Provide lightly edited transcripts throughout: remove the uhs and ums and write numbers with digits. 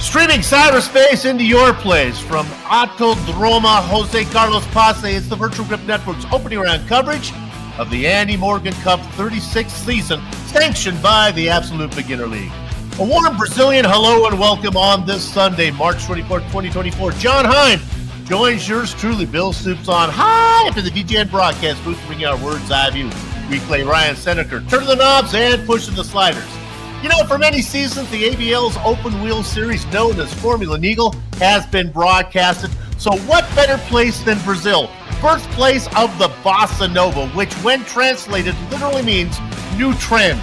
Streaming cyberspace into your place from Autódromo Jose Carlos Pace. It's the Virtual Grip Network's opening round coverage of the Andy Morgan Cup 36th season, sanctioned by the Absolute Beginner League. A warm Brazilian hello and welcome on this Sunday, March 24th, 2024. John Hine joins yours truly, Bill Stoops on high up in the VGN broadcast booth, bringing our words eye view. Replay Ryan Seneker, turning the knobs and pushing the sliders. You know, for many seasons, the ABL's open wheel series known as Formula Eagle has been broadcasted. So what better place than Brazil? Birthplace of the Bossa Nova, which when translated literally means new trend.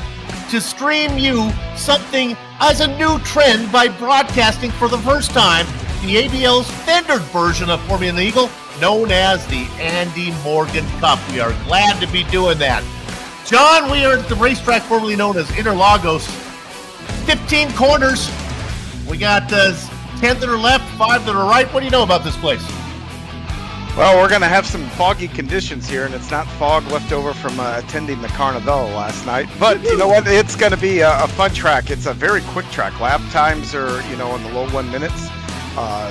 To stream you something as a new trend by broadcasting for the first time the ABL's standard version of Formula Eagle, known as the Andy Morgan Cup. We are glad to be doing that. John, we are at the racetrack formerly known as Interlagos. 15 corners. We got 10 that are left, 5 that are right. What do you know about this place? Well, we're going to have some foggy conditions here, and it's not fog left over from attending the Carnival last night. But you know what? It's going to be a fun track. It's a very quick track. Lap times are, in the low 1 minutes.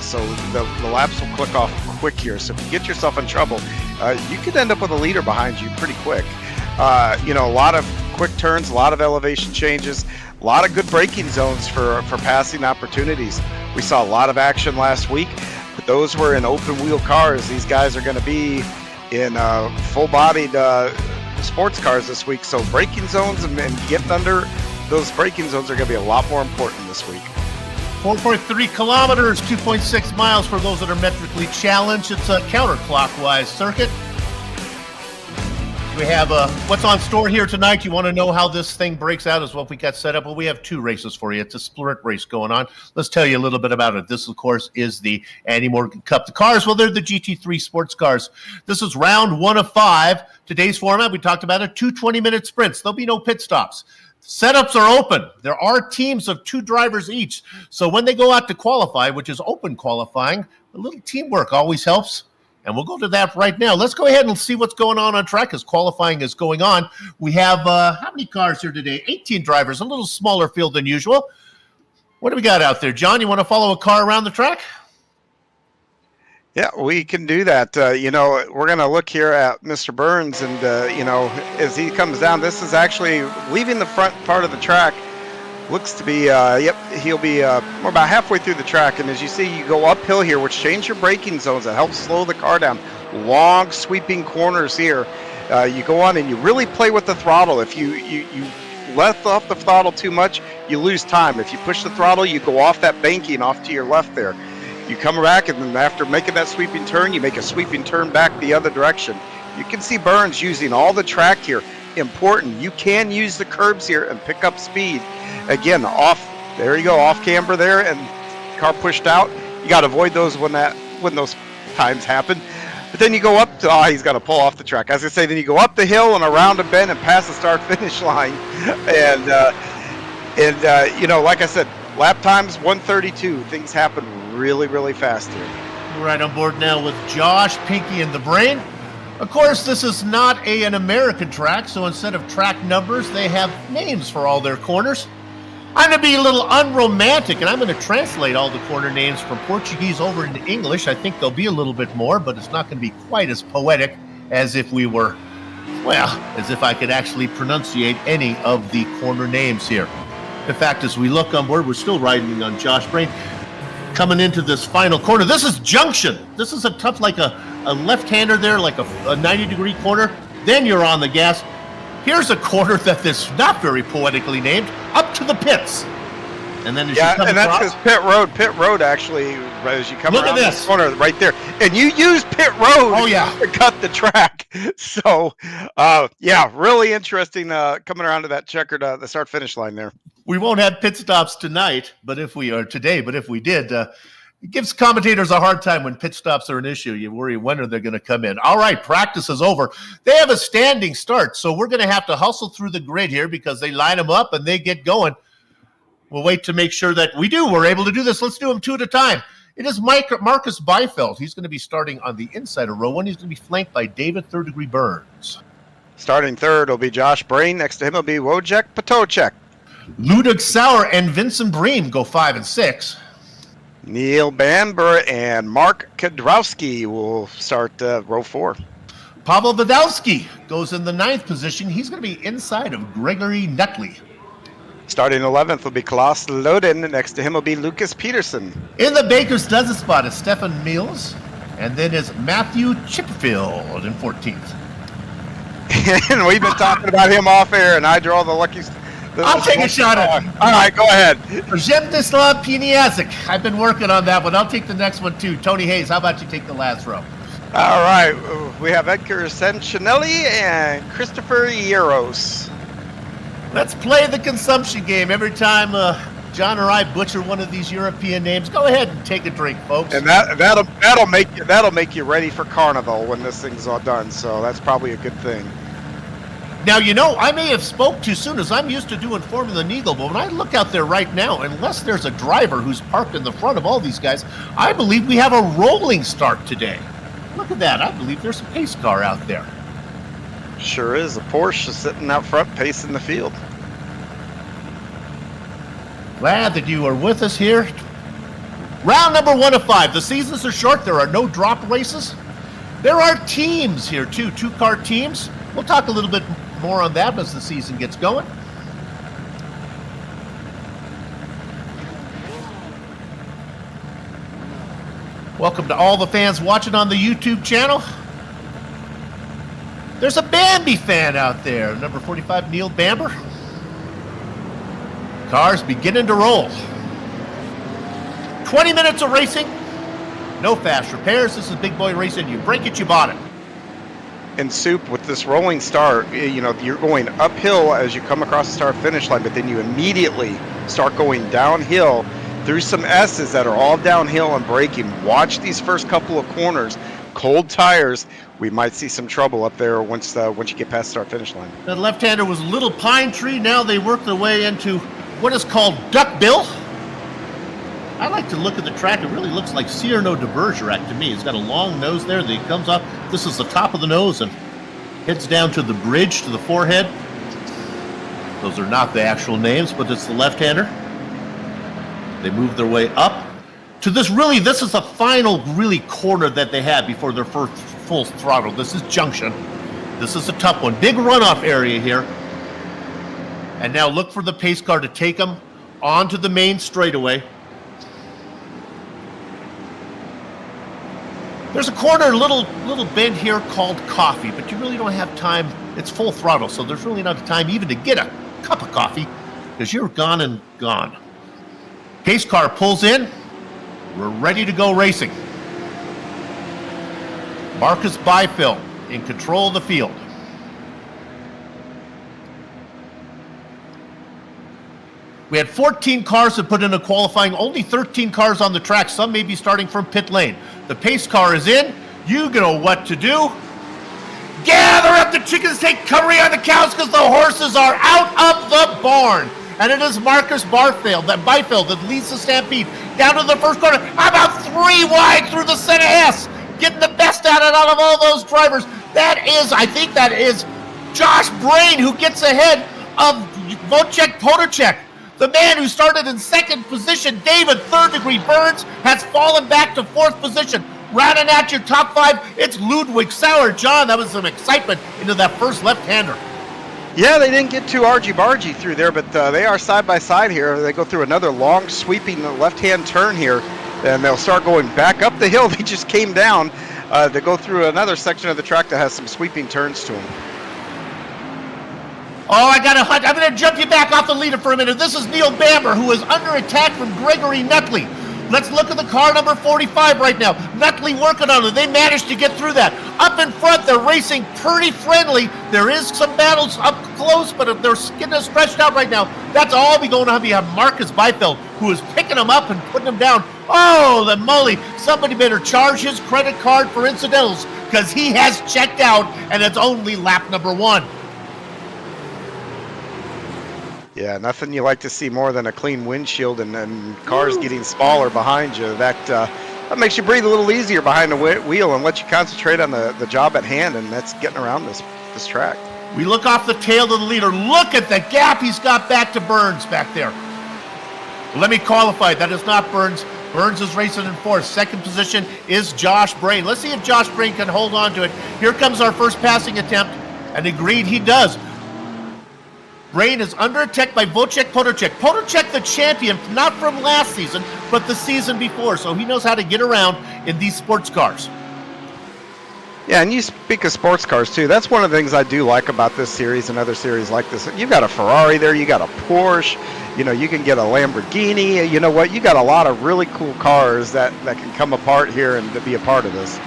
So the laps will click off quick here. So if you get yourself in trouble, you could end up with a leader behind you pretty quick. A lot of quick turns, a lot of elevation changes, a lot of good braking zones for passing opportunities. We saw a lot of action last week, but those were in open wheel cars. These guys are going to be in full-bodied sports cars this week. So braking zones and getting under those braking zones are going to be a lot more important this week. 4.3 kilometers, 2.6 miles for those that are metrically challenged. It's a counterclockwise circuit. We have what's on store here tonight. You want to know how this thing breaks out is what we got set up. Well, we have 2 races for you. It's a sprint race going on. Let's tell you a little bit about it. This, of course, is the Andy Morgan Cup. The cars, well, they're the GT3 sports cars. This is round 1 of 5. Today's format, we talked about it, 2 20-minute sprints. There'll be no pit stops. Setups are open. There are teams of 2 drivers each. So when they go out to qualify, which is open qualifying, a little teamwork always helps. And we'll go to that right now. Let's go ahead and see what's going on track as qualifying is going on. We have, how many cars here today? 18 drivers, a little smaller field than usual. What do we got out there? John, you want to follow a car around the track? Yeah, we can do that. We're going to look here at Mr. Burns, and, as he comes down, this is actually leaving the front part of the track. Looks to be, he'll be we're about halfway through the track, and as you see, you go uphill here, which change your braking zones. It helps slow the car down. Long sweeping corners here. You go on and you really play with the throttle. If you let off the throttle too much, you lose time. If you push the throttle, you go off that banking off to your left there. You come back, and then after making that sweeping turn, you make a sweeping turn back the other direction. You can see Burns using all the track here. Important. You can use the curbs here and pick up speed. Again, there you go, off camber there, and car pushed out. You got to avoid those when those times happen. But then you go up to, he's got to pull off the track. As I say, then you go up the hill and around a bend and past the start-finish line. And like I said, lap times 1:32. Things happen really, really fast here. We're right on board now with Josh, Pinky, and the Brain. Of course, this is not an American track, so instead of track numbers, they have names for all their corners. I'm going to be a little unromantic, and I'm going to translate all the corner names from Portuguese over into English. I think there'll be a little bit more, but it's not going to be quite as poetic as if we were, as if I could actually pronunciate any of the corner names here. In fact, as we look on board, we're still riding on Josh Brain. Coming into this final corner, this is Junction. This is a tough, like a left-hander there, like a 90-degree corner. Then you're on the gas. Here's a corner that is not very poetically named, up to the pits. And then as you come and across, that's because pit road actually, as you come look around at this the corner right there. And you use pit road to cut the track. So, really interesting coming around to that checkered, the start-finish line there. We won't have pit stops tonight, but if we did, it gives commentators a hard time when pit stops are an issue. You worry when are they going to come in. All right, practice is over. They have a standing start, so we're going to have to hustle through the grid here because they line them up and they get going. We'll wait to make sure that we're able to do this. Let's do them 2 at a time. It is Marcus Beifeld. He's going to be starting on the inside of row 1. He's going to be flanked by David third-degree Burns. Starting third will be Josh Brain. Next to him will be Wojciech Potocek. Ludwig Sauer and Vincent Bream go 5 and 6. Neil Bamber and Mark Kadrowski will start row 4. Pavel Badowski goes in the 9th position. He's going to be inside of Gregory Nutley. Starting 11th will be Klaus Loden. Next to him will be Lucas Peterson. In the baker's dozen spot is Stefan Mills, and then is Matthew Chipperfield in 14th. And we've been talking about him off air, and I draw the lucky. I'll take a shot at it. All right, go ahead. Zemdislav Piniazic. I've been working on that one. I'll take the next one too. Tony Hayes, how about you take the last row? All right, we have Edgar Sancinelli and Christopher Yaros. Let's play the consumption game. Every time John or I butcher one of these European names, go ahead and take a drink, folks. And that'll make you ready for Carnival when this thing's all done. So that's probably a good thing. Now, you know, I may have spoke too soon, as I'm used to doing Formula Eagle, but when I look out there right now, unless there's a driver who's parked in the front of all these guys, I believe we have a rolling start today. Look at that. I believe there's a pace car out there. Sure is. A Porsche sitting out front pacing the field. Glad that you are with us here. Round number 1 of 5. The seasons are short. There are no drop races. There are teams here, too. 2-car teams. We'll talk a little bit more on that as the season gets going. Welcome to all the fans watching on the YouTube channel. There's a Bambi fan out there, number 45, Neil Bamber. Cars beginning to roll. 20 minutes of racing. No fast repairs. This is big boy racing. You break it, you bought it. And Soup, with this rolling start, you know, you're going uphill as you come across the start-finish line, but then you immediately start going downhill through some S's that are all downhill and braking. Watch these first couple of corners. Cold tires. We might see some trouble up there once you get past the start-finish line. That left-hander was Little Pine Tree. Now they work their way into what is called Duckbill. I like to look at the track. It really looks like Cyrano de Bergerac to me. It's got a long nose there that comes up. This is the top of the nose and heads down to the bridge, to the forehead. Those are not the actual names, but it's the left-hander. They move their way up to this. Really, this is the final really corner that they had before their first full throttle. This is junction. This is a tough one. Big runoff area here. And now look for the pace car to take them onto the main straightaway. There's a corner, little bend here called Coffee, but you really don't have time. It's full throttle, so there's really not time even to get a cup of coffee because you're gone and gone. Pace car pulls in. We're ready to go racing. Marcus Byfield in control of the field. We had 14 cars that put in a qualifying, only 13 cars on the track. Some may be starting from pit lane. The pace car is in. You know what to do. Gather up the chickens, take curry on the cows because the horses are out of the barn. And it is Marcus Byfield that leads the stampede down to the first corner. About 3 wide through the center S. Getting the best out of all those drivers. I think that is Josh Brain who gets ahead of Wojciech Podacek. The man who started in 2nd position, David Third-Degree Burns, has fallen back to 4th position. Rounding out your top 5, it's Ludwig Sauer. John, that was some excitement into that first left-hander. Yeah, they didn't get too argy-bargy through there, but they are side by side here. They go through another long, sweeping left-hand turn here, and they'll start going back up the hill. They just came down to go through another section of the track that has some sweeping turns to them. Oh, I'm going to jump you back off the leader for a minute. This is Neil Bamber, who is under attack from Gregory Nutley. Let's look at the car number 45 right now. Nutley working on it. They managed to get through that. Up in front, they're racing pretty friendly. There is some battles up close, but if they're getting stretched out right now, that's all we going to have. You have Marcus Byfield, who is picking them up and putting them down. Oh, the moly. Somebody better charge his credit card for incidentals because he has checked out, and it's only lap number 1. Yeah, nothing you like to see more than a clean windshield and cars getting smaller behind you. That makes you breathe a little easier behind the wheel and let you concentrate on the job at hand, and that's getting around this track. We look off the tail of the leader. Look at the gap he's got back to Burns back there. Let me qualify. That is not Burns. Burns is racing in fourth. Second position is Josh Brain. Let's see if Josh Brain can hold on to it. Here comes our first passing attempt, and agreed he does. Brain is under attack by Wojciech Potocek. Potocek, the champion, not from last season, but the season before, so he knows how to get around in these sports cars. Yeah, and you speak of sports cars, too. That's one of the things I do like about this series and other series like this. You've got a Ferrari there, you got a Porsche, you can get a Lamborghini. You know what? You got a lot of really cool cars that can come apart here and to be a part of this.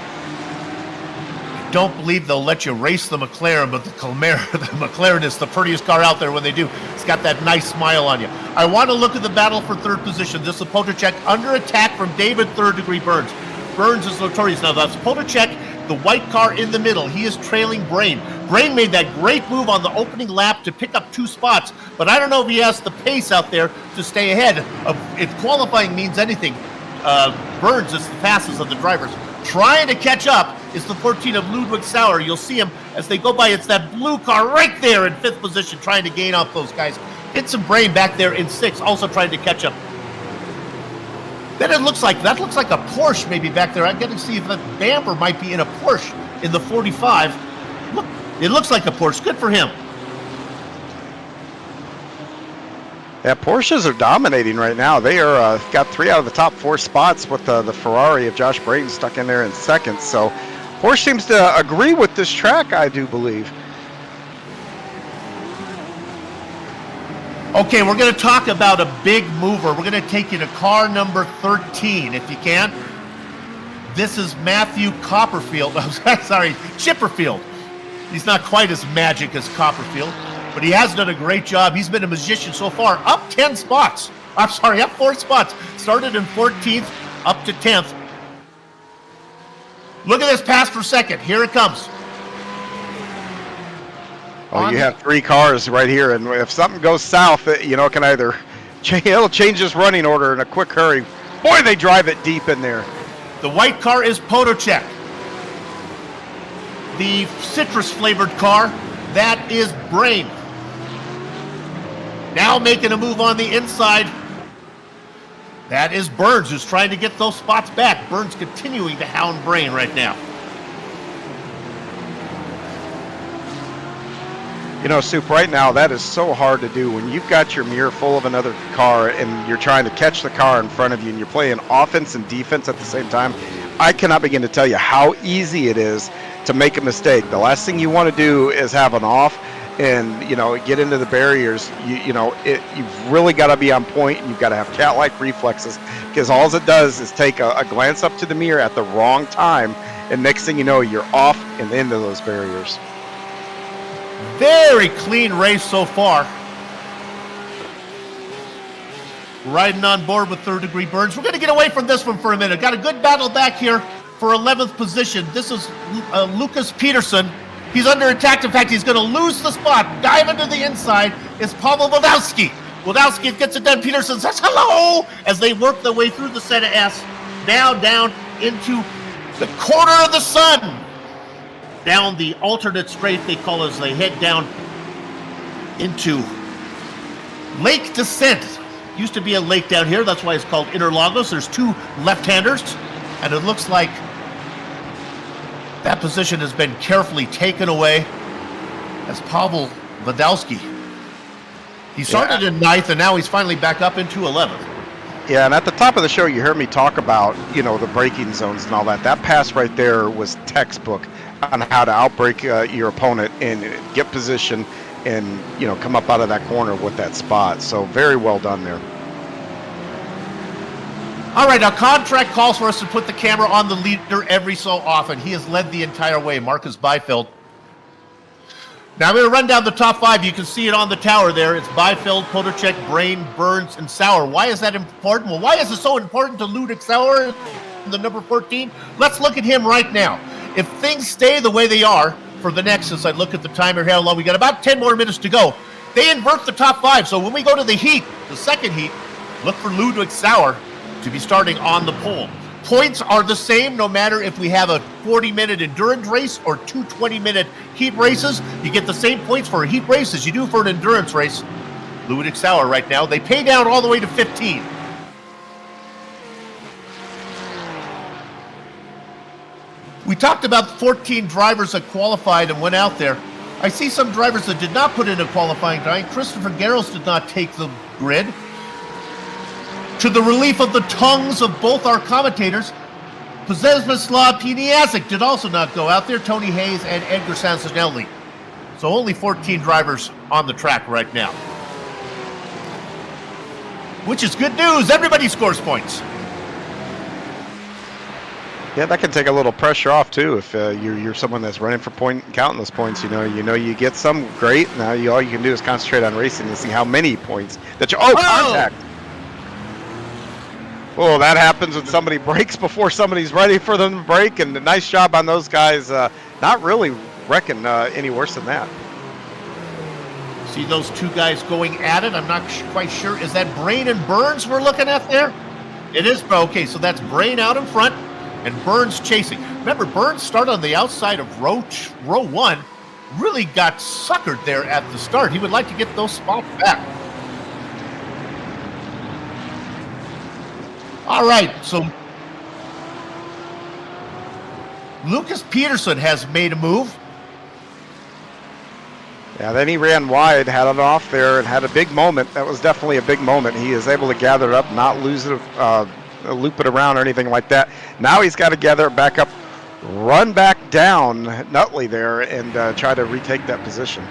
Don't believe they'll let you race the McLaren, but the McLaren is the prettiest car out there when they do. It's got that nice smile on you. I want to look at the battle for third position. This is Potocek under attack from David Third Degree Burns. Burns is notorious. Now that's Potocek, the white car in the middle. He is trailing Brain. Brain made that great move on the opening lap to pick up 2 spots, but I don't know if he has the pace out there to stay ahead. If qualifying means anything, Burns is the fastest of the drivers. Trying to catch up is the 14 of Ludwig Sauer. You'll see him as they go by. It's that blue car right there in 5th position, trying to gain off those guys. Hit some Brain back there in 6th, also trying to catch up. Then that looks like a Porsche maybe back there. I'm going to see if that Bamber might be in a Porsche in the 45. Look, it looks like a Porsche. Good for him. Yeah, Porsches are dominating right now. They are got 3 out of the top 4 spots with the Ferrari of Josh Braden stuck in there in second. So Porsche seems to agree with this track, I do believe. Okay, we're going to talk about a big mover. We're going to take you to car number 13, if you can. This is Matthew Copperfield. Sorry, Chipperfield. He's not quite as magic as Copperfield, but he has done a great job. He's been a magician so far. Up 10 spots. Up 4 spots. Started in 14th, up to 10th. Look at this pass per second. Here it comes. Oh, you have 3 cars right here, and if something goes south, it can either it'll change this running order in a quick hurry. Boy, they drive it deep in there. The white car is Potocek. The citrus-flavored car, that is Brain. Now making a move on the inside, that is Burns, who's trying to get those spots back. Burns continuing to hound Brain right now. Soup, right now, that is so hard to do when you've got your mirror full of another car and you're trying to catch the car in front of you and you're playing offense and defense at the same time. I cannot begin to tell you how easy it is to make a mistake. The last thing you want to do is have an off and, get into the barriers. You've really got to be on point, and you've got to have cat-like reflexes, because all it does is take a glance up to the mirror at the wrong time, and next thing you know, you're off and into those barriers. Very clean race so far. Riding on board with Third Degree Burns. We're going to get away from this one for a minute. Got a good battle back here for 11th position. This is Lucas Peterson. He's under attack. In fact, he's going to lose the spot. Dive into the inside is Pavel Wodowski. Wodowski gets it done. Peterson says hello as they work their way through the set of S. Now down into the corner of the sun. Down the alternate straight, they call as they head down into Lake Descent. Used to be a lake down here. That's why it's called Interlagos. There's 2 left-handers, and it looks like that position has been carefully taken away as Pavel Wodowski. He started in 9th, and now he's finally back up into 11th. Yeah, and at the top of the show, you heard me talk about, the braking zones and all that. That pass right there was textbook on how to outbrake your opponent and get position and, come up out of that corner with that spot. So very well done there. All right, now contract calls for us to put the camera on the leader every so often. He has led the entire way, Marcus Byfield. Now I'm going to run down the top 5. You can see it on the tower there. It's Byfield, Potocek, Brain, Burns, and Sauer. Why is that important? Well, why is it so important to Ludwig Sauer, the number 14? Let's look at him right now. If things stay the way they are for the next, as I look at the timer here, how long we got, about 10 more minutes to go. They invert the top 5. So when we go to the heat, the second heat, look for Ludwig Sauer to be starting on the pole. Points are the same no matter if we have a 40-minute endurance race or 2 20-minute heat races. You get the same points for a heat race as you do for an endurance race. Ludwig Sauer right now, they pay down all the way to 15. talked about 14 drivers that qualified and went out there. I see some drivers that did not put in a qualifying time. Christopher Garros did not take the grid. To the relief of the tongues of both our commentators, Przemysław Piniazik did also not go out there, Tony Hayes and Edgar Sansanelli. So only 14 drivers on the track right now. Which is good news. Everybody scores points. Yeah, that can take a little pressure off too. If you're someone that's running for point and counting those points, you know you get some, great. Now all you can do is concentrate on racing and see how many points that you. Oh, contact! Oh, that happens when somebody brakes before somebody's ready for them to brake, and a nice job on those guys. Not really wrecking any worse than that. See those two guys going at it. I'm not quite sure. Is that Brain and Burns we're looking at there? It is. Okay, so that's Brain out in front and Burns chasing. Remember, Burns started on the outside of row one. Really got suckered there at the start. He would like to get those spots back. All right, so Lucas Peterson has made a move. Yeah, then he ran wide, had it off there, and had a big moment. That was definitely a big moment. He is able to gather it up, not lose it, loop it around or anything like that. Now he's got to gather it back up, run back down Nutley there, and try to retake that position.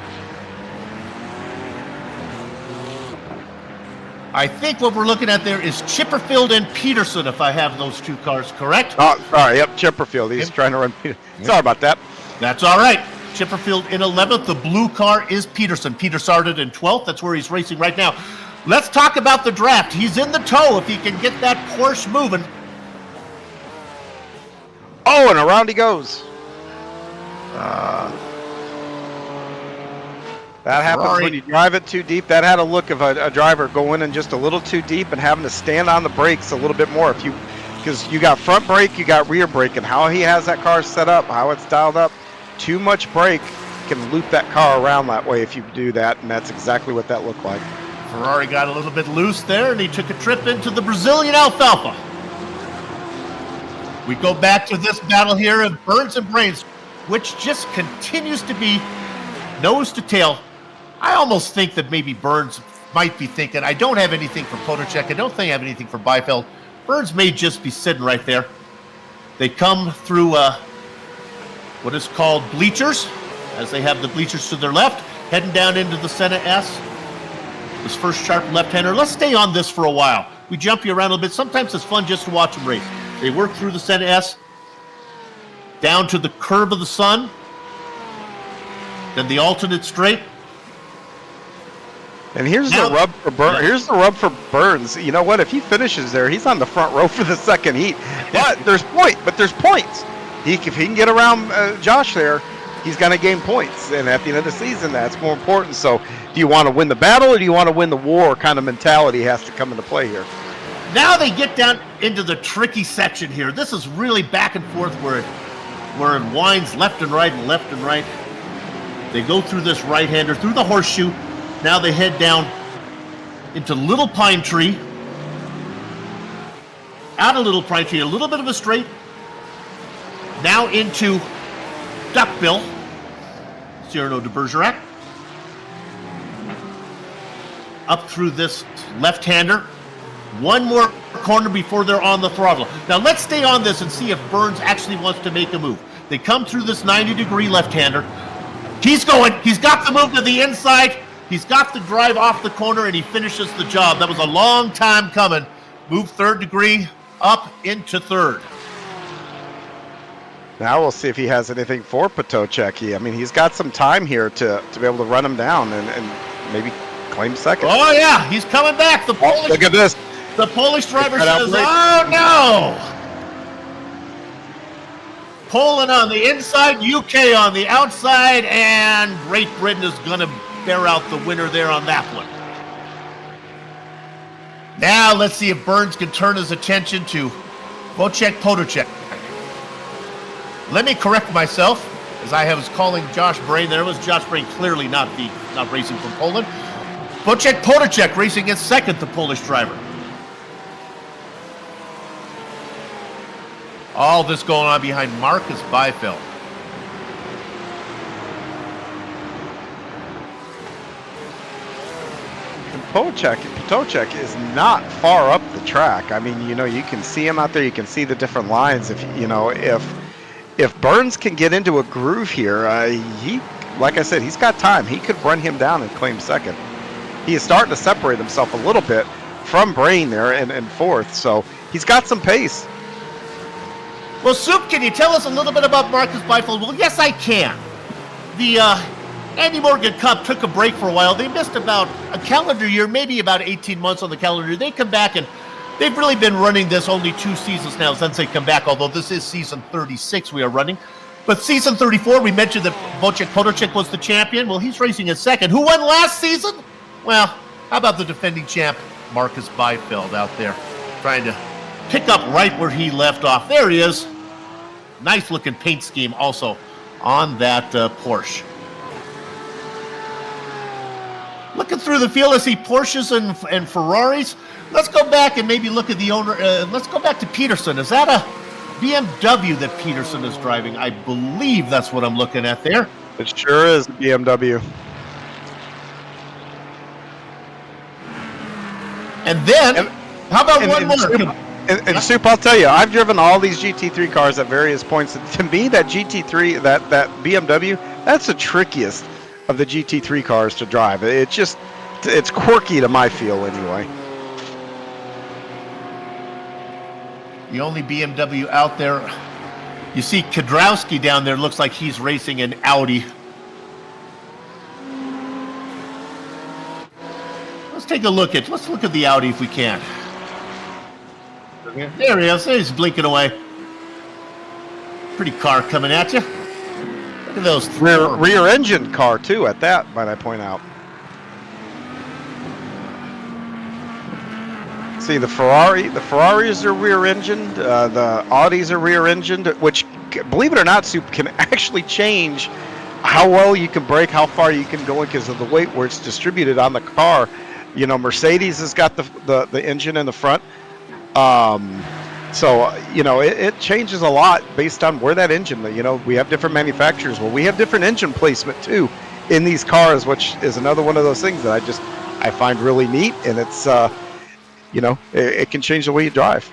I think what we're looking at there is Chipperfield and Peterson, if I have those two cars correct. Oh, sorry, yep, Chipperfield. He's trying to run Peterson. Sorry about that. That's all right. Chipperfield in 11th. The blue car is Peterson. Peter started in 12th. That's where he's racing right now. Let's talk about the draft. He's in the tow if he can get that Porsche moving. Oh, and around he goes. That happens when you drive it too deep. That had a look of a driver going in just a little too deep and having to stand on the brakes a little bit more. Because you got front brake, you got rear brake, and how he has that car set up, how it's dialed up, too much brake can loop that car around that way if you do that, and that's exactly what that looked like. Ferrari got a little bit loose there, and he took a trip into the Brazilian alfalfa. We go back to this battle here of Burns and Brains, which just continues to be nose to tail. I almost think that maybe Burns might be thinking, I don't have anything for Potocek, I don't think I have anything for Beifeld. Burns may just be sitting right there. They come through what is called bleachers, as they have the bleachers to their left, heading down into the Senna S. This first sharp left-hander. Let's stay on this for a while. We jump you around a little bit. Sometimes it's fun just to watch them race. They work through the Senna S, down to the curve of the sun, then the alternate straight. And here's the rub for Burns. Here's the rub for Burns. You know what? If he finishes there, he's on the front row for the second heat. But there's points. If he can get around Josh there, he's going to gain points. And at the end of the season, that's more important. So do you want to win the battle or do you want to win the war kind of mentality has to come into play here? Now they get down into the tricky section here. This is really back and forth where it winds left and right and left and right. They go through this right-hander, through the horseshoe. Now they head down into Little Pine Tree. Out of Little Pine Tree, a little bit of a straight. Now into Duckbill, Cyrano de Bergerac. Up through this left-hander. One more corner before they're on the throttle. Now let's stay on this and see if Burns actually wants to make a move. They come through this 90-degree left-hander. He's going. He's got the move to the inside. He's got the drive off the corner, and he finishes the job. That was a long time coming. Move third degree up into third. Now we'll see if he has anything for Potocek. I mean, he's got some time here to be able to run him down and maybe claim second. Oh, yeah. He's coming back. Look at this. The Polish driver says, oh, no. Poland on the inside, UK on the outside, and Great Britain is going to bear out the winner there on that one. Now let's see if Burns can turn his attention to Wojciech Potocek. Let me correct myself, as I was calling Josh Brain. There was Josh Brain, clearly not racing from Poland. Wojciech Potocek racing against second, the Polish driver. All this going on behind Marcus Byfield. Potocek is not far up the track. I mean, you know, you can see him out there. You can see the different lines. If Burns can get into a groove here, like I said, he's got time. He could run him down and claim second. He is starting to separate himself a little bit from Brain there and fourth, so he's got some pace. Well, Soup, can you tell us a little bit about Marcus Byfield? Well, yes, I can. The Andy Morgan Cup took a break for a while. They missed about a calendar year, maybe about 18 months on the calendar. They come back, and they've really been running this only 2 seasons now since they come back, although this is season 36 we are running. But season 34, we mentioned that Wojciech Potocek was the champion. Well, he's racing in second. Who won last season? Well, how about the defending champ, Marcus Byfield, out there trying to pick up right where he left off. There he is. Nice looking paint scheme also on that Porsche. Looking through the field, I see Porsches and Ferraris. Let's go back and maybe look at the owner. Let's go back to Peterson. Is that a BMW that Peterson is driving? I believe that's what I'm looking at there. It sure is a BMW. And then, how about one more? And Soup, I'll tell you, I've driven all these GT3 cars at various points. And to me, that GT3, that BMW, that's the trickiest of the GT3 cars to drive. It's quirky to my feel anyway. The only BMW out there, you see Kudrowski down there, looks like he's racing an Audi. Let's look at the Audi if we can. There he is. He's blinking away. Pretty car coming at you. Look at those rear engine car too. At that, might I point out. See the Ferraris are rear engined. The Audis are rear engined, which, believe it or not, Soup, can actually change how well you can brake, how far you can go in because of the weight where it's distributed on the car. You know, Mercedes has got the engine in the front. So, you know, it changes a lot based on where that engine, you know, we have different manufacturers. Well, we have different engine placement too in these cars, which is another one of those things that I find really neat. And it's, you know, it can change the way you drive.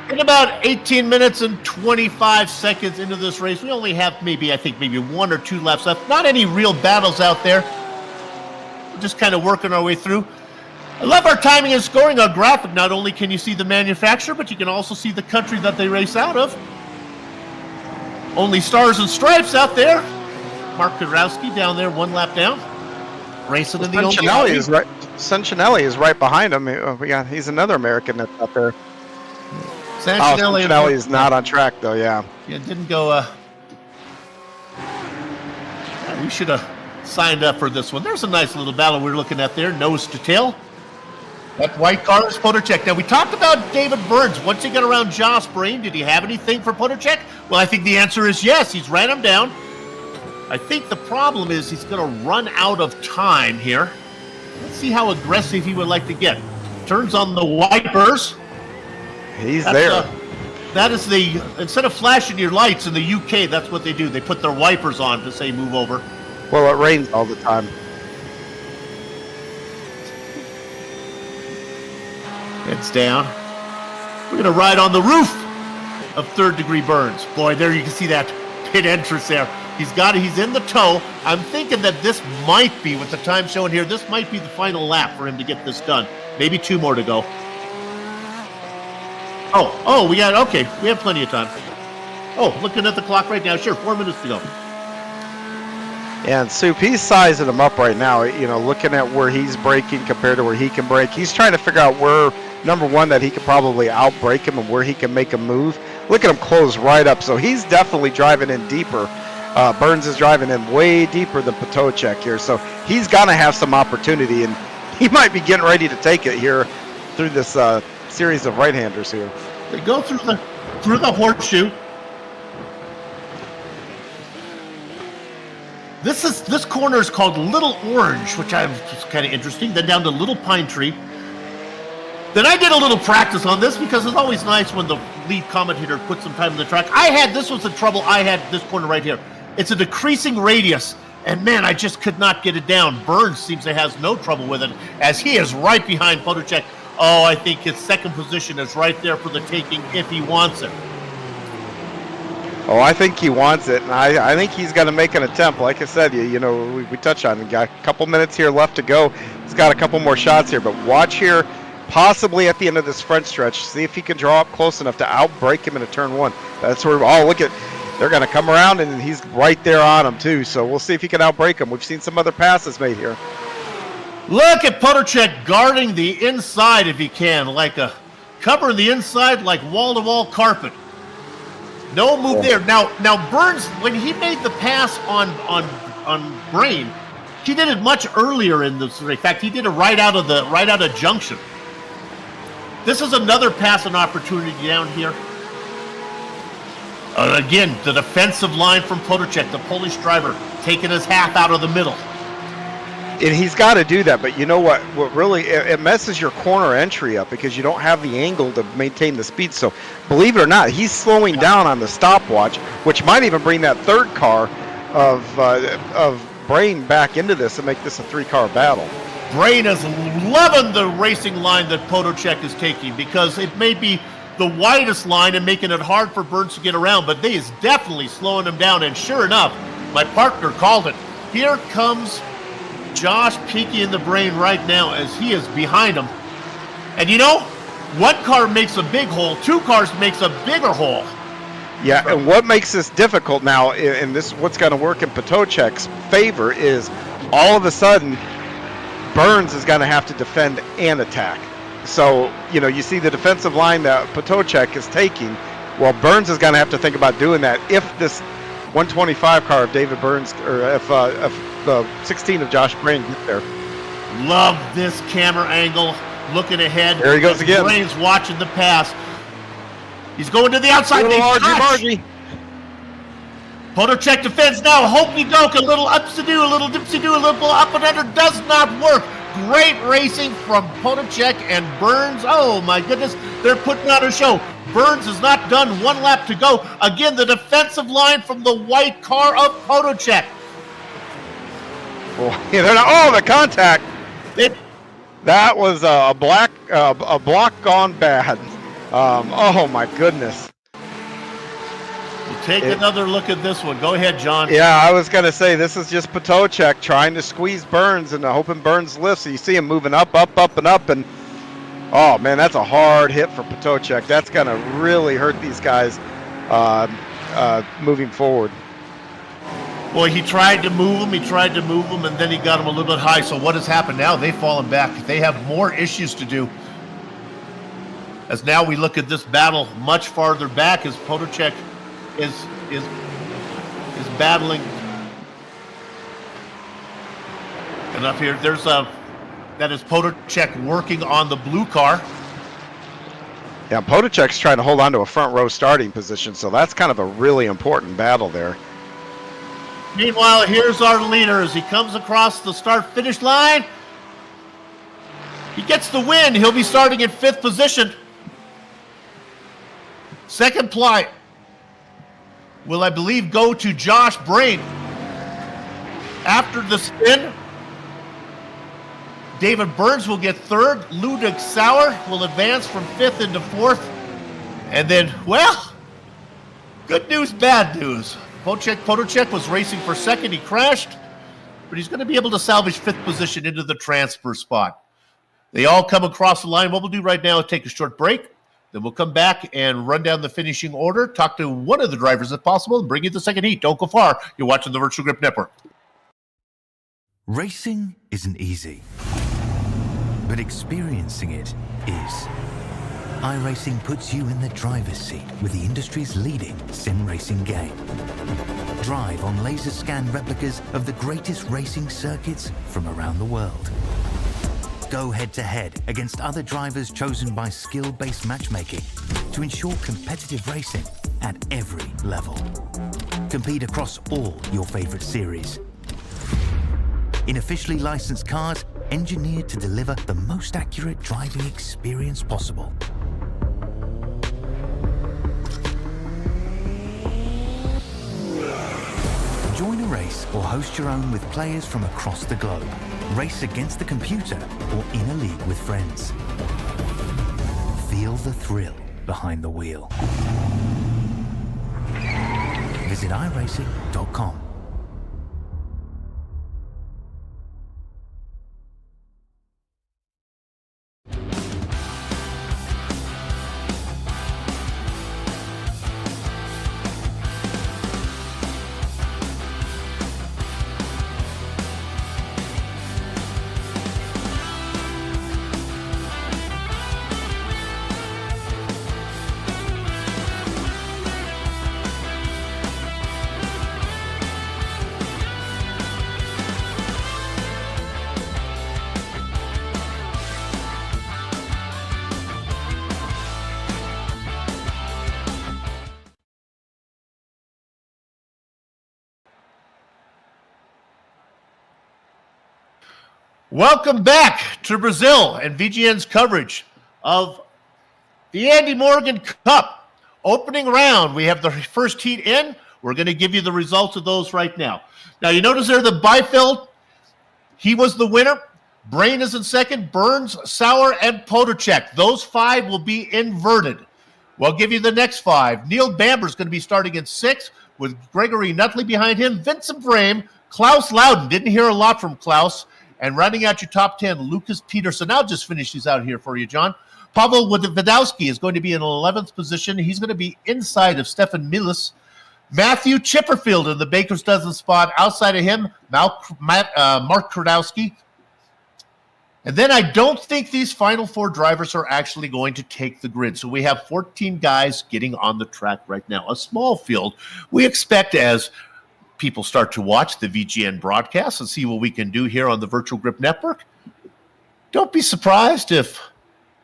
In about 18 minutes and 25 seconds into this race, we only have maybe 1 or 2 laps left. Not any real battles out there. We're just kind of working our way through. I love our timing and scoring. Our graphic, not only can you see the manufacturer, but you can also see the country that they race out of. Only Stars and Stripes out there. Mark Kudrowski down there, 1 lap down. Racing in the only Audi. Sancinelli is right behind him. He's another American that's out there. Sancinelli is not on track though, yeah. Yeah, it didn't go, we should have signed up for this one. There's a nice little battle we're looking at there, nose to tail. That white car is Potocek. Now, we talked about David Burns. Once he got around Joss Brain, did he have anything for Potocek? Well, I think the answer is yes. He's ran him down. I think the problem is he's going to run out of time here. Let's see how aggressive he would like to get. Turns on the wipers. He's there. That is instead of flashing your lights in the UK, that's what they do. They put their wipers on to say move over. Well, it rains all the time. Heads down. We're going to ride on the roof of Third Degree Burns. Boy, there you can see that pit entrance there. He's in the toe. I'm thinking that this might be, with the time showing here, this might be the final lap for him to get this done. Maybe 2 more to go. We have plenty of time. Oh, looking at the clock right now. Sure, 4 minutes to go. And Soup, he's sizing him up right now, you know, looking at where he's braking compared to where he can brake. He's trying to figure out where, number one, that he could probably out-brake him and where he can make him move. Look at him close right up. So he's definitely driving in deeper. Burns is driving in way deeper than Potocek here. So he's going to have some opportunity, and he might be getting ready to take it here through this series of right-handers here. They go through the horseshoe. This corner is called Little Orange, which is kind of interesting. Then down to Little Pine Tree. Then I did a little practice on this because it's always nice when the lead commentator puts some time in the track. This was the trouble I had this corner right here. It's a decreasing radius, and man, I just could not get it down. Burns seems to has no trouble with it, as he is right behind Potocek. Oh, I think his second position is right there for the taking if he wants it. Oh, I think he wants it, and I think he's going to make an attempt. Like I said, you know, we touched on it. Got a couple minutes here left to go. He's got a couple more shots here, but watch here. Possibly at the end of this front stretch, see if he can draw up close enough to outbreak him in a turn one. That's where, oh, look at, they're going to come around, and he's right there on him, too. So we'll see if he can outbreak him. We've seen some other passes made here. Look at Potocek guarding the inside if he can, like covering the inside like wall-to-wall carpet. No move there. Now Burns, when he made the pass on Brain, he did it much earlier in this. In fact, he did it right out of junction. This is another passing opportunity down here. Again, the defensive line from Potocek, the Polish driver, taking his half out of the middle. And he's got to do that, but you know what? What really it messes your corner entry up because you don't have the angle to maintain the speed. So, believe it or not, he's slowing down on the stopwatch, which might even bring that third car of Brain back into this and make this a three-car battle. Brain is loving the racing line that Potocek is taking because it may be the widest line and making it hard for Burns to get around, but they is definitely slowing him down. And sure enough, my partner called it. Here comes Josh Peaky in the Brain right now as he is behind him. And you know, one car makes a big hole, two cars makes a bigger hole. Yeah, and what makes this difficult now, and this is what's going to work in Potocek's favor, is all of a sudden Burns is going to have to defend and attack. So, you know, you see the defensive line that Potocek is taking. Well, Burns is going to have to think about doing that if this 125 car of David Burns, or if the 16 of Josh Brain get there. Love this camera angle, looking ahead. There he goes again. Brain's watching the pass. He's going to the outside. Margie. Potocek defends now. Hokey doke, a little ups-to-do, a little dipsy-do, a little up and under. Does not work. Great racing from Potocek and Burns. Oh my goodness, they're putting on a show. Burns has not done one lap to go. Again, the defensive line from the white car of Potocek. Oh, the contact. That was a block gone bad. Oh my goodness. We'll take another look at this one. Go ahead, John. Yeah, I was going to say, this is just Potocek trying to squeeze Burns and hoping Burns lifts. So you see him moving up, and oh man, that's a hard hit for Potocek. That's going to really hurt these guys moving forward. Well, he tried to move him, and then he got him a little bit high. So what has happened now? They've fallen back. They have more issues to do. As now we look at this battle much farther back as Potocek is battling. And up here, that is Potocek working on the blue car. Yeah, Potocek's trying to hold on to a front row starting position, so that's kind of a really important battle there. Meanwhile, here's our leader as he comes across the start-finish line. He gets the win. He'll be starting in 5th position. Second ply will, I believe, go to Josh Brain. After the spin, David Burns will get 3rd. Ludwig Sauer will advance from 5th into 4th. And then, well, good news, bad news. Potocek was racing for 2nd. He crashed, but he's going to be able to salvage 5th position into the transfer spot. They all come across the line. What we'll do right now is take a short break. Then we'll come back and run down the finishing order, talk to one of the drivers if possible, and bring you the second heat. Don't go far. You're watching the Virtual Grip Network. Racing isn't easy, but experiencing it is. iRacing puts you in the driver's seat with the industry's leading sim racing game. Drive on laser scan replicas of the greatest racing circuits from around the world. Go head-to-head against other drivers chosen by skill-based matchmaking to ensure competitive racing at every level. Compete across all your favorite series. in officially licensed cars engineered to deliver the most accurate driving experience possible. Join a race or host your own with players from across the globe. Race against the computer or in a league with friends. Feel the thrill behind the wheel. Visit iRacing.com. Welcome back to Brazil and VGN's coverage of the Andy Morgan Cup opening round. We have the first heat in. We're going to give you the results of those right now. Now, you notice there the Beifeld, he was the winner. Brain is in second, Burns, Sauer, and Potacek. Those five will be inverted. We'll give you the next five. Neil Bamber's going to be starting in sixth with Gregory Nutley behind him. Vincent Brame, Klaus Loudon. Didn't hear a lot from Klaus. And rounding out your top 10, Lucas Peterson. I'll just finish these out here for you, John. Pavel Wadowski is going to be in 11th position. He's going to be inside of Stefan Milas. Matthew Chipperfield in the Baker's Dozen spot. Outside of him, Mark Krudowski. And then I don't think these final four drivers are actually going to take the grid. So we have 14 guys getting on the track right now. A small field. We expect as people start to watch the VGN broadcast and see what we can do here on the Virtual Grip Network. Don't be surprised if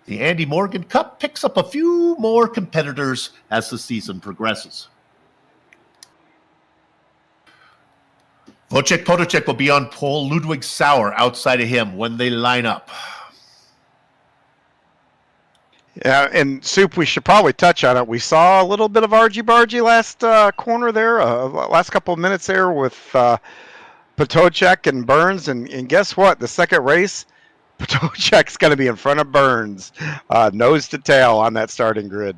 the Andy Morgan Cup picks up a few more competitors as the season progresses. Wojciech Potacek will be on pole. Ludwig Sauer outside of him when they line up. Yeah, and Soup, we should probably touch on it. We saw a little bit of argy-bargy last corner there, last couple of minutes there with Potacek and Burns. And guess what? The second race, Potacek's going to be in front of Burns, nose to tail on that starting grid.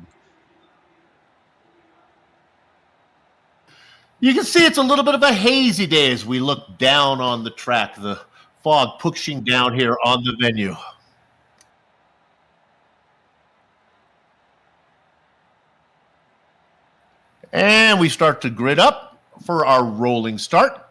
You can see it's a little bit of a hazy day as we look down on the track. The fog pushing down here on the venue. And we start to grid up for our rolling start.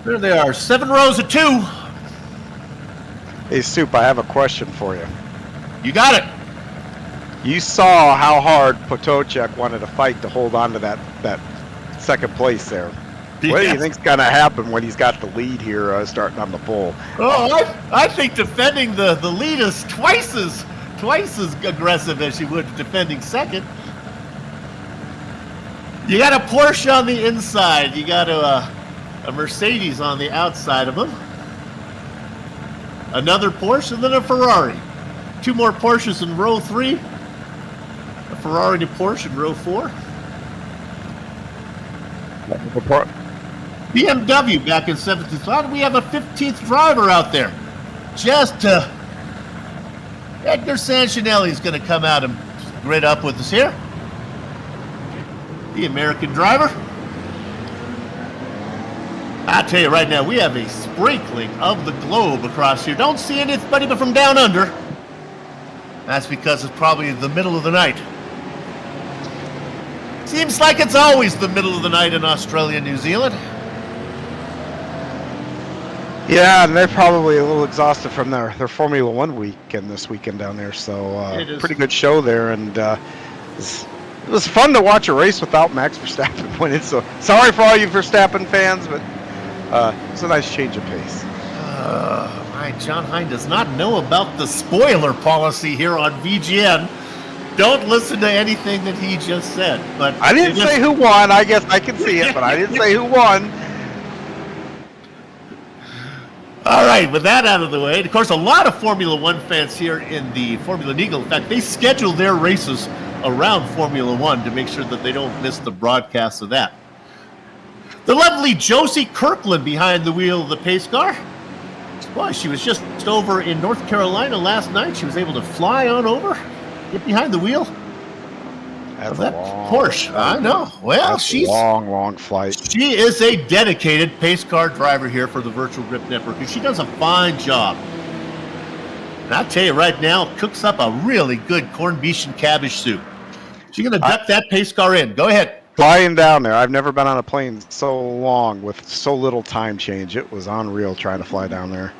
There they are, 7 rows of 2. Hey, Soup, I have a question for you. You got it. You saw how hard Potacek wanted to fight to hold on to that second place there. What do you think's going to happen when he's got the lead here starting on the pole? Oh, I think defending the lead is twice as aggressive as you would defending second. You got a Porsche on the inside. You got a Mercedes on the outside of him. Another Porsche and then a Ferrari. 2 more Porsches in row 3. A Ferrari and a Porsche in row 4. BMW back in 17th spot. We have a 15th driver out there. Edgar Sancinelli is going to come out and grid up with us here. The American driver. I tell you right now, we have a sprinkling of the globe across here. Don't see anybody but from down under. That's because it's probably the middle of the night. Seems like it's always the middle of the night in Australia and New Zealand. Yeah, and they're probably a little exhausted from their Formula One weekend this weekend down there. So pretty good show there, and it was fun to watch a race without Max Verstappen winning. So sorry for all you Verstappen fans, but it's a nice change of pace. John Hine does not know about the spoiler policy here on VGN. Don't listen to anything that he just said. But I didn't say who won. I guess I can see it, but I didn't say who won. All right, with that out of the way, of course, a lot of Formula One fans here in the Formula Eagle, in fact, they schedule their races around Formula One to make sure that they don't miss the broadcast of that. The lovely Josie Kirkland behind the wheel of the pace car. Boy, she was just over in North Carolina last night. She was able to fly on over, get behind the wheel of that Porsche. I know. Well, she's long flight. She is a dedicated pace car driver here for the Virtual Grip Network, and she does a fine job. And I'll tell you right now, cooks up a really good corned beef and cabbage soup. She's going to duck that pace car in. Go ahead. Flying down there. I've never been on a plane so long with so little time change. It was unreal trying to fly down there.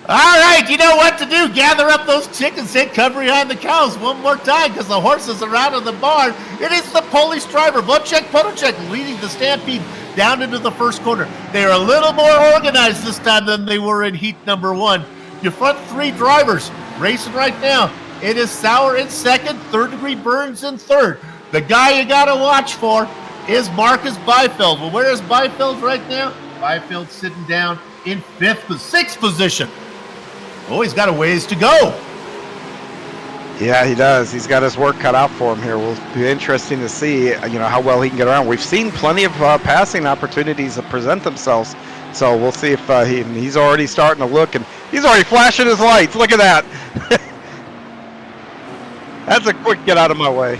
All right, you know what to do. Gather up those chickens and come behind the cows one more time because the horses are out of the barn. It is the Polish driver, Wojciech Podolczyk, leading the Stampede down into the first corner. They are a little more organized this time than they were in heat number one. Your front three drivers racing right now. It is Sauer in second, Third Degree Burns in third. The guy you got to watch for is Marcus Byfeld. Well, where is Byfeld right now? Byfeld sitting down in sixth position. Oh, he's got a ways to go. Yeah, he does. He's got his work cut out for him here. Will be interesting to see, how well he can get around. We've seen plenty of passing opportunities present themselves, so we'll see if he's already starting to look, and he's already flashing his lights. Look at that. That's a quick get out of my way.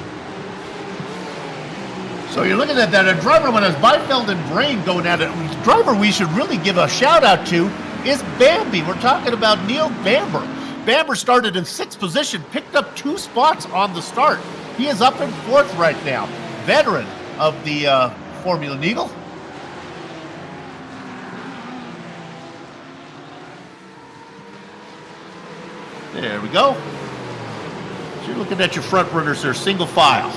So you're looking at that. A driver when it's Byfeld and Brain going at it. A driver we should really give a shout out to is Bambi. We're talking about Neil Bamber. Bamber started in sixth position, picked up 2 spots on the start. He is up in fourth right now. Veteran of the Formula Eagle. There we go. So you're looking at your front runners there, single file.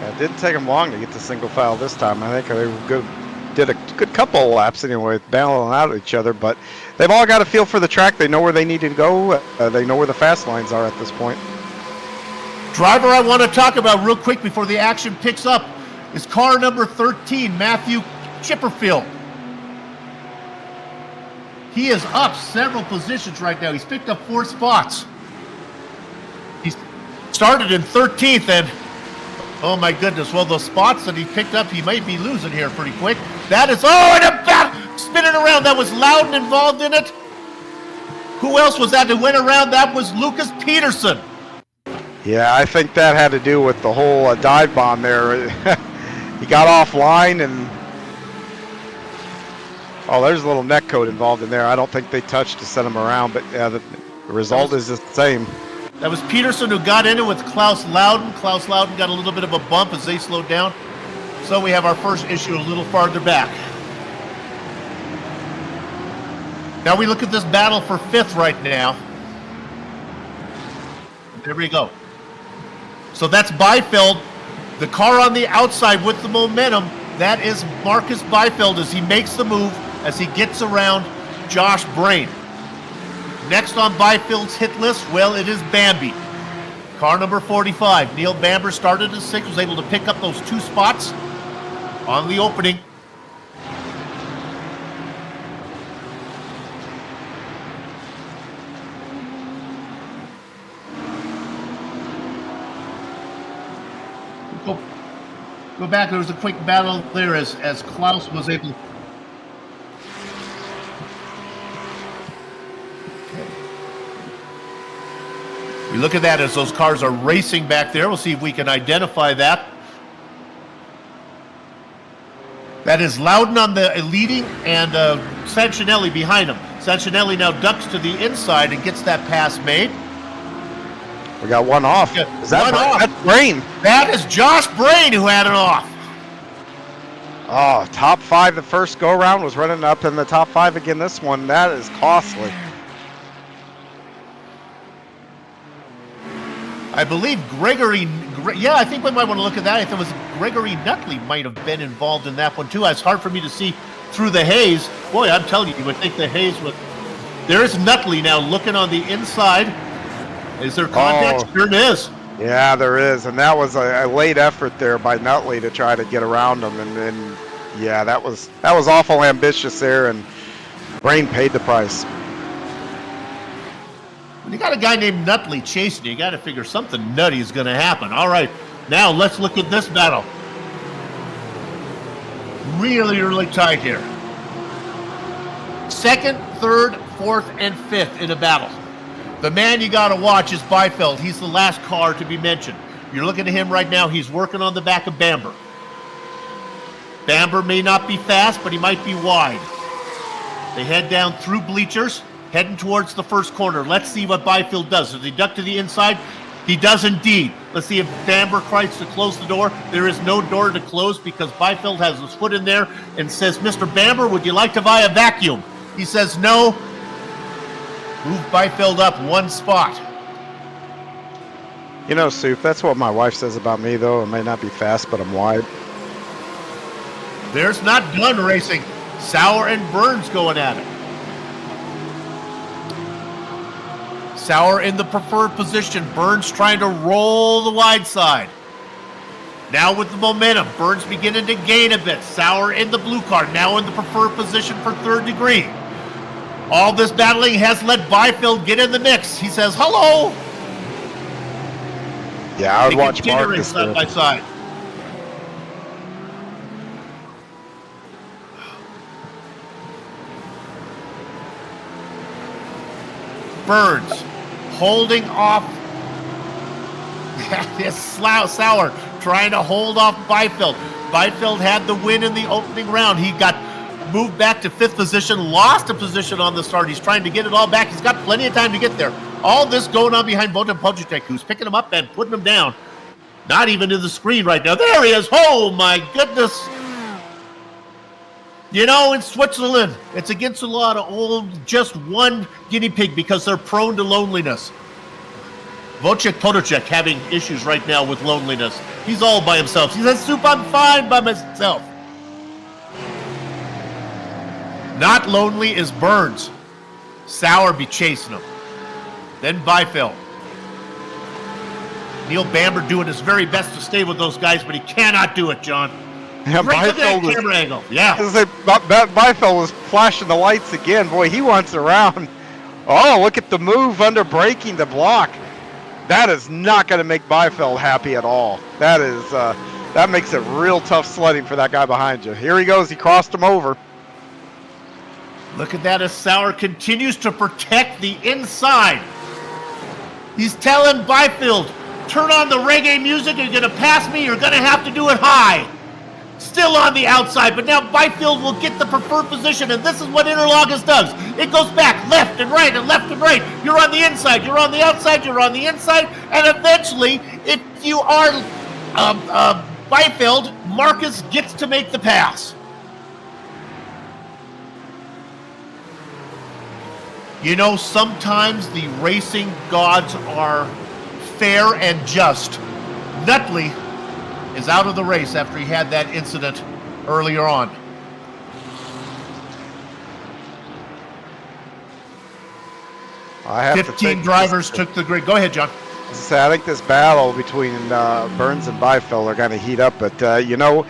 It didn't take them long to get to single file this time. I think they were good. Did a good couple of laps anyway, battling out each other, but they've all got a feel for the track. They know where they need to go. They know where the fast lines are at this point. Driver I want to talk about real quick before the action picks up is car number 13, Matthew Chipperfield. He is up several positions right now. He's picked up 4 spots. He started in 13th, and oh my goodness, well, those spots that he picked up, he might be losing here pretty quick. That is, and a back, spinning around. That was Loudon involved in it. Who else was that went around? That was Lucas Peterson. Yeah, I think that had to do with the whole dive bomb there. He got offline, and there's a little neck code involved in there. I don't think they touched to set him around, but yeah, the result is the same. That was Peterson who got in it with Klaus Loudon. Klaus Loudon got a little bit of a bump as they slowed down. So we have our first issue a little farther back. Now we look at this battle for 5th right now. There we go. So that's Byfeld. The car on the outside with the momentum. That is Marcus Byfeld as he makes the move, as he gets around Josh Brain. Next on Byfeld's hit list, well, it is Bambi. Car number 45. Neil Bamber started at 6, was able to pick up those 2 spots on the opening. Go back, there was a quick battle there as Klaus was able. We look at that as those cars are racing back there. We'll see if we can identify that. That is Loudon on the leading and Sancinelli behind him. Sancinelli now ducks to the inside and gets that pass made. We got one off. Yeah, is that one off. That's Brain? That is Josh Brain who had it off. Oh, top 5 the first go-around, was running up in the top 5 again this one. That is costly. I believe I think we might want to look at that. I think it was Gregory Nutley might have been involved in that one too. It's hard for me to see through the haze. Boy, I'm telling you, you would think the haze would. There's Nutley now looking on the inside Is there contact? Oh. Sure it is. Yeah, there is, and that was a late effort there by Nutley to try to get around him, and yeah, that was awful ambitious there, and Brain paid the price. When you got a guy named Nutley chasing you, got to figure something nutty is going to happen. All right, now let's look at this battle. Really tight here. Second, third, fourth, and fifth in a battle. The man you got to watch is Byfeld. He's the last car to be mentioned. You're looking at him right now. He's working on the back of Bamber. Bamber may not be fast, but he might be wide. They head down through bleachers, heading towards the first corner. Let's see what Byfield does. Does he duck to the inside? He does indeed. Let's see if Bamber tries to close the door. There is no door to close because Byfield has his foot in there and says, Mr. Bamber, would you like to buy a vacuum? He says no. Move Byfield up one spot. You know, Soup, that's what my wife says about me, though. I may not be fast, but I'm wide. There's not done racing. Sauer and Burns going at it. Sauer in the preferred position. Burns trying to roll the wide side. Now with the momentum, Burns beginning to gain a bit. Sauer in the blue car, now in the preferred position for third degree. All this battling has let Byfield get in the mix. He says, hello. Yeah, I would watch Marcus side by side. Burns holding off. Sauer trying to hold off Byfield. Byfield had the win in the opening round. He got moved back to fifth position, lost a position on the start. He's trying to get it all back. He's got plenty of time to get there. All this going on behind Botan Pocic, who's picking him up and putting him down. Not even in the screen right now. There he is. Oh, my goodness. You know, in Switzerland, it's against the law to own just one guinea pig because they're prone to loneliness. Wojciech Podolczyk having issues right now with loneliness. He's all by himself. He says, Soup, I'm fine by myself. Not lonely is Burns. Sauer be chasing him. Then Byfield. Neil Bamber doing his very best to stay with those guys, but he cannot do it, John. Yeah, Right to that camera angle. Yeah. Byfield was flashing the lights again. Boy, he wants around. Oh, look at the move under braking the block. That is not going to make Byfield happy at all. That makes it real tough sledding for that guy behind you. Here he goes. He crossed him over. Look at that as Sauer continues to protect the inside. He's telling Byfield, turn on the reggae music, you're going to pass me, you're going to have to do it high. Still on the outside, but now Byfield will get the preferred position, and this is what Interlagos does. It goes back left and right and left and right. You're on the inside, you're on the outside, you're on the inside, and eventually, if you are Byfield, Marcus gets to make the pass. You know, sometimes the racing gods are fair and just. Nutley is out of the race after he had that incident earlier on. I have 15 drivers took the grid. Go ahead, John. I think this battle between Burns and Byfield are going to heat up, but you know,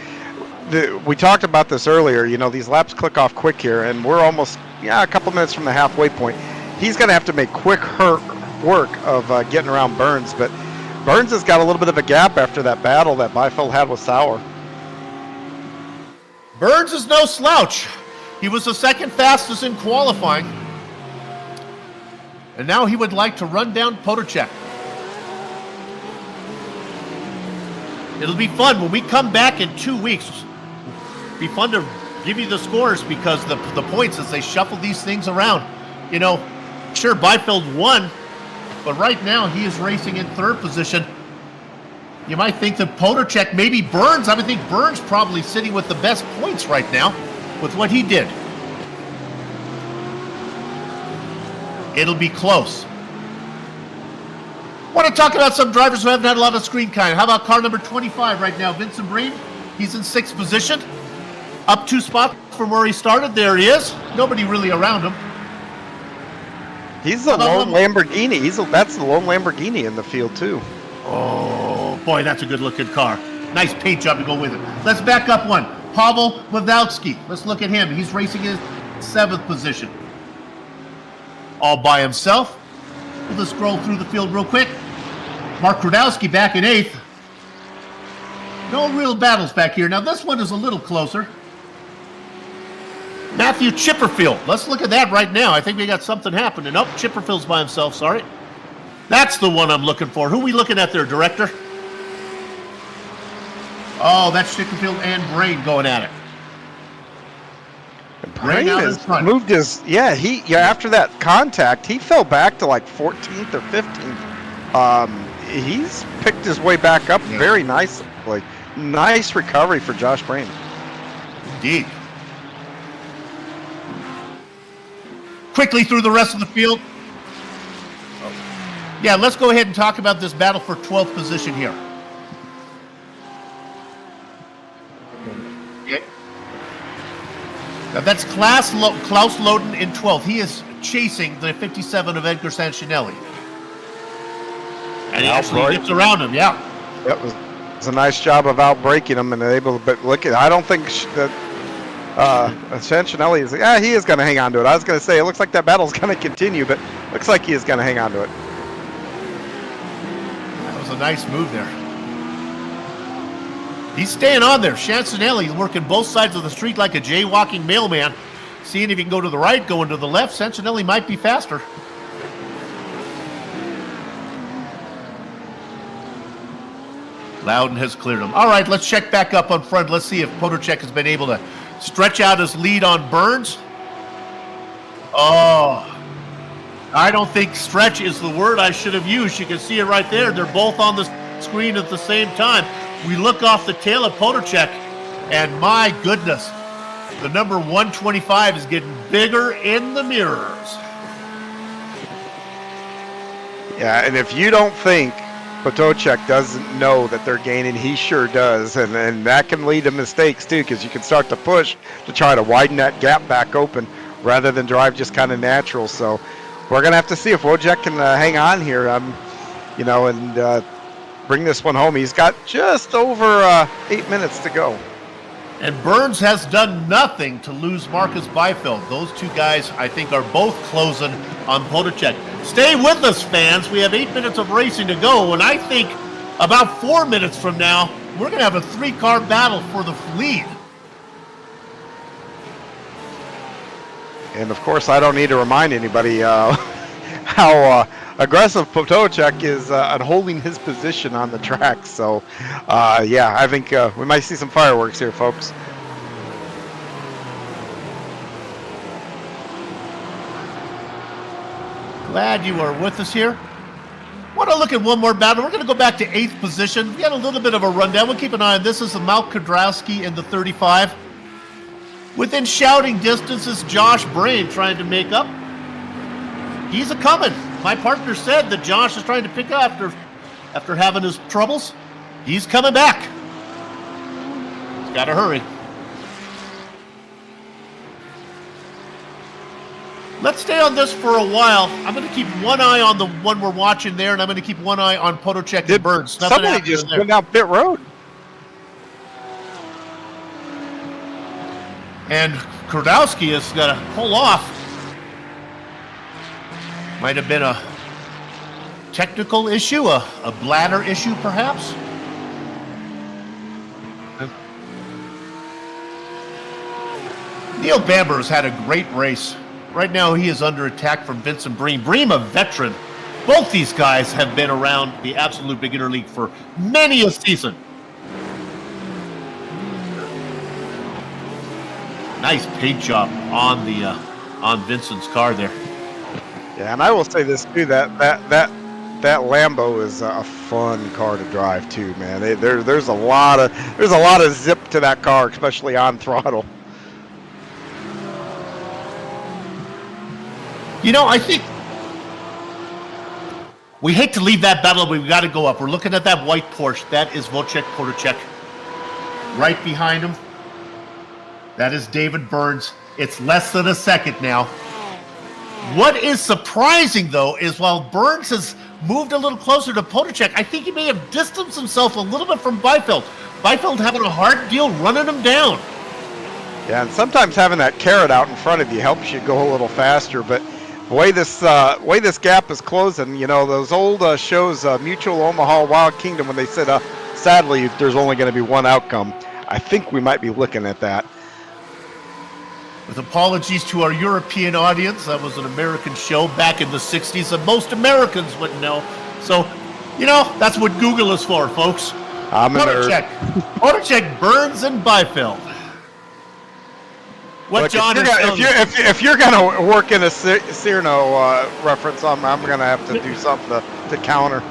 we talked about this earlier. You know, these laps click off quick here, and we're almost a couple minutes from the halfway point. He's going to have to make quick work of getting around Burns, but Burns has got a little bit of a gap after that battle that Byfield had with Sauer. Burns is no slouch. He was the second fastest in qualifying, and now he would like to run down Podolczyk. It'll be fun when we come back in 2 weeks. It'll be fun to give you the scores because the points as they shuffle these things around. You know, sure, Byfield won, but right now he is racing in third position. You might think that Podolczyk, maybe Burns. I would think Burns probably sitting with the best points right now with what he did. It'll be close. Want to talk about some drivers who haven't had a lot of screen time. How about car number 25 right now, Vincent Breen? He's in sixth position. Up 2 spots from where he started. There he is. Nobody really around him. He's the lone Lamborghini. That's the lone Lamborghini in the field too. Oh boy, that's a good looking car. Nice paint job to go with it. Let's back up one. Pavel Wadowski. Let's look at him. He's racing in 7th position. All by himself. We'll just scroll through the field real quick. Mark Krudowski back in 8th. No real battles back here. Now this one is a little closer. Matthew Chipperfield. Let's look at that right now. I think we got something happening. Oh, Chipperfield's by himself, sorry. That's the one I'm looking for. Who are we looking at there, director? Oh, that's Chipperfield and Brain going at it. Brain has moved his, after that contact, he fell back to like 14th or 15th. He's picked his way back up very nicely. Nice recovery for Josh Brain. Indeed. Quickly through the rest of the field. Yeah, let's go ahead and talk about this battle for 12th position here. Okay. Now that's Klaus Loden in 12th. He is chasing the 57 of Edgar Sancinelli. And he actually gets around him, yeah. That was a nice job of outbreaking him and able to, but look at, I don't think that Sancinelli is, he is going to hang on to it. I was going to say, it looks like that battle's going to continue, but looks like he is going to hang on to it. That was a nice move there. He's staying on there. Sancinelli working both sides of the street like a jaywalking mailman. Seeing if he can go to the right, going to the left. Sancinelli might be faster. Loudon has cleared him. All right, let's check back up on front. Let's see if Potocek has been able to stretch out his lead on Burns. Oh, I don't think stretch is the word I should have used. You can see it right there. They're both on the screen at the same time. We look off the tail of Potocek, and my goodness, the number 125 is getting bigger in the mirrors. Yeah, and if you don't think Potocek doesn't know that they're gaining, he sure does, and that can lead to mistakes too, because you can start to push to try to widen that gap back open rather than drive just kind of natural. So we're gonna have to see if Wojciech can hang on here, and bring this one home. He's got just over 8 minutes to go. And Burns has done nothing to lose Marcus Beifeld. Those two guys, I think, are both closing on Potocek. Stay with us, fans. We have 8 minutes of racing to go, and I think about 4 minutes from now, we're going to have a 3-car battle for the lead. And, of course, I don't need to remind anybody how aggressive Potocek is on holding his position on the track. So, I think we might see some fireworks here, folks. Glad you are with us here. Want to look at one more battle. We're going to go back to 8th position. We got a little bit of a rundown. We'll keep an eye on this. This is Malk Kudrowski in the 35. Within shouting distance is Josh Brain trying to make up. He's a-coming. My partner said that Josh is trying to pick up after having his troubles. He's coming back. He's got to hurry. Let's stay on this for a while. I'm going to keep one eye on the one we're watching there, and I'm going to keep one eye on Potocek and Burns. Somebody just went down pit road. And Kurdowski is going to pull off. Might have been a technical issue, a bladder issue, perhaps. Neil Bamber has had a great race. Right now, he is under attack from Vincent Bream. Bream, a veteran. Both these guys have been around the absolute beginner league for many a season. Nice paint job on Vincent's car there. Yeah, and I will say this too, that Lambo is a fun car to drive too, man. There's a lot of zip to that car, especially on throttle. I think we hate to leave that battle, but we've got to go up. We're looking at that white Porsche. That is Wojciech Potocek. Right behind him, that is David Burns. It's less than a second now. What is surprising, though, is while Burns has moved a little closer to Potacek, I think he may have distanced himself a little bit from Byfield. Byfield having a hard deal running him down. Yeah, and sometimes having that carrot out in front of you helps you go a little faster. But the way this gap is closing, you know, those old shows, Mutual, Omaha, Wild Kingdom, when they said, sadly, there's only going to be one outcome. I think we might be looking at that. With apologies to our European audience, that was an American show back in the 60s that most Americans wouldn't know. So, you know, that's what Google is for, folks. I'm a nerd. Potacek, Burns, and Byfield. What Look, John if you're gonna work in a Cyrano reference, I'm gonna have to do something to counter.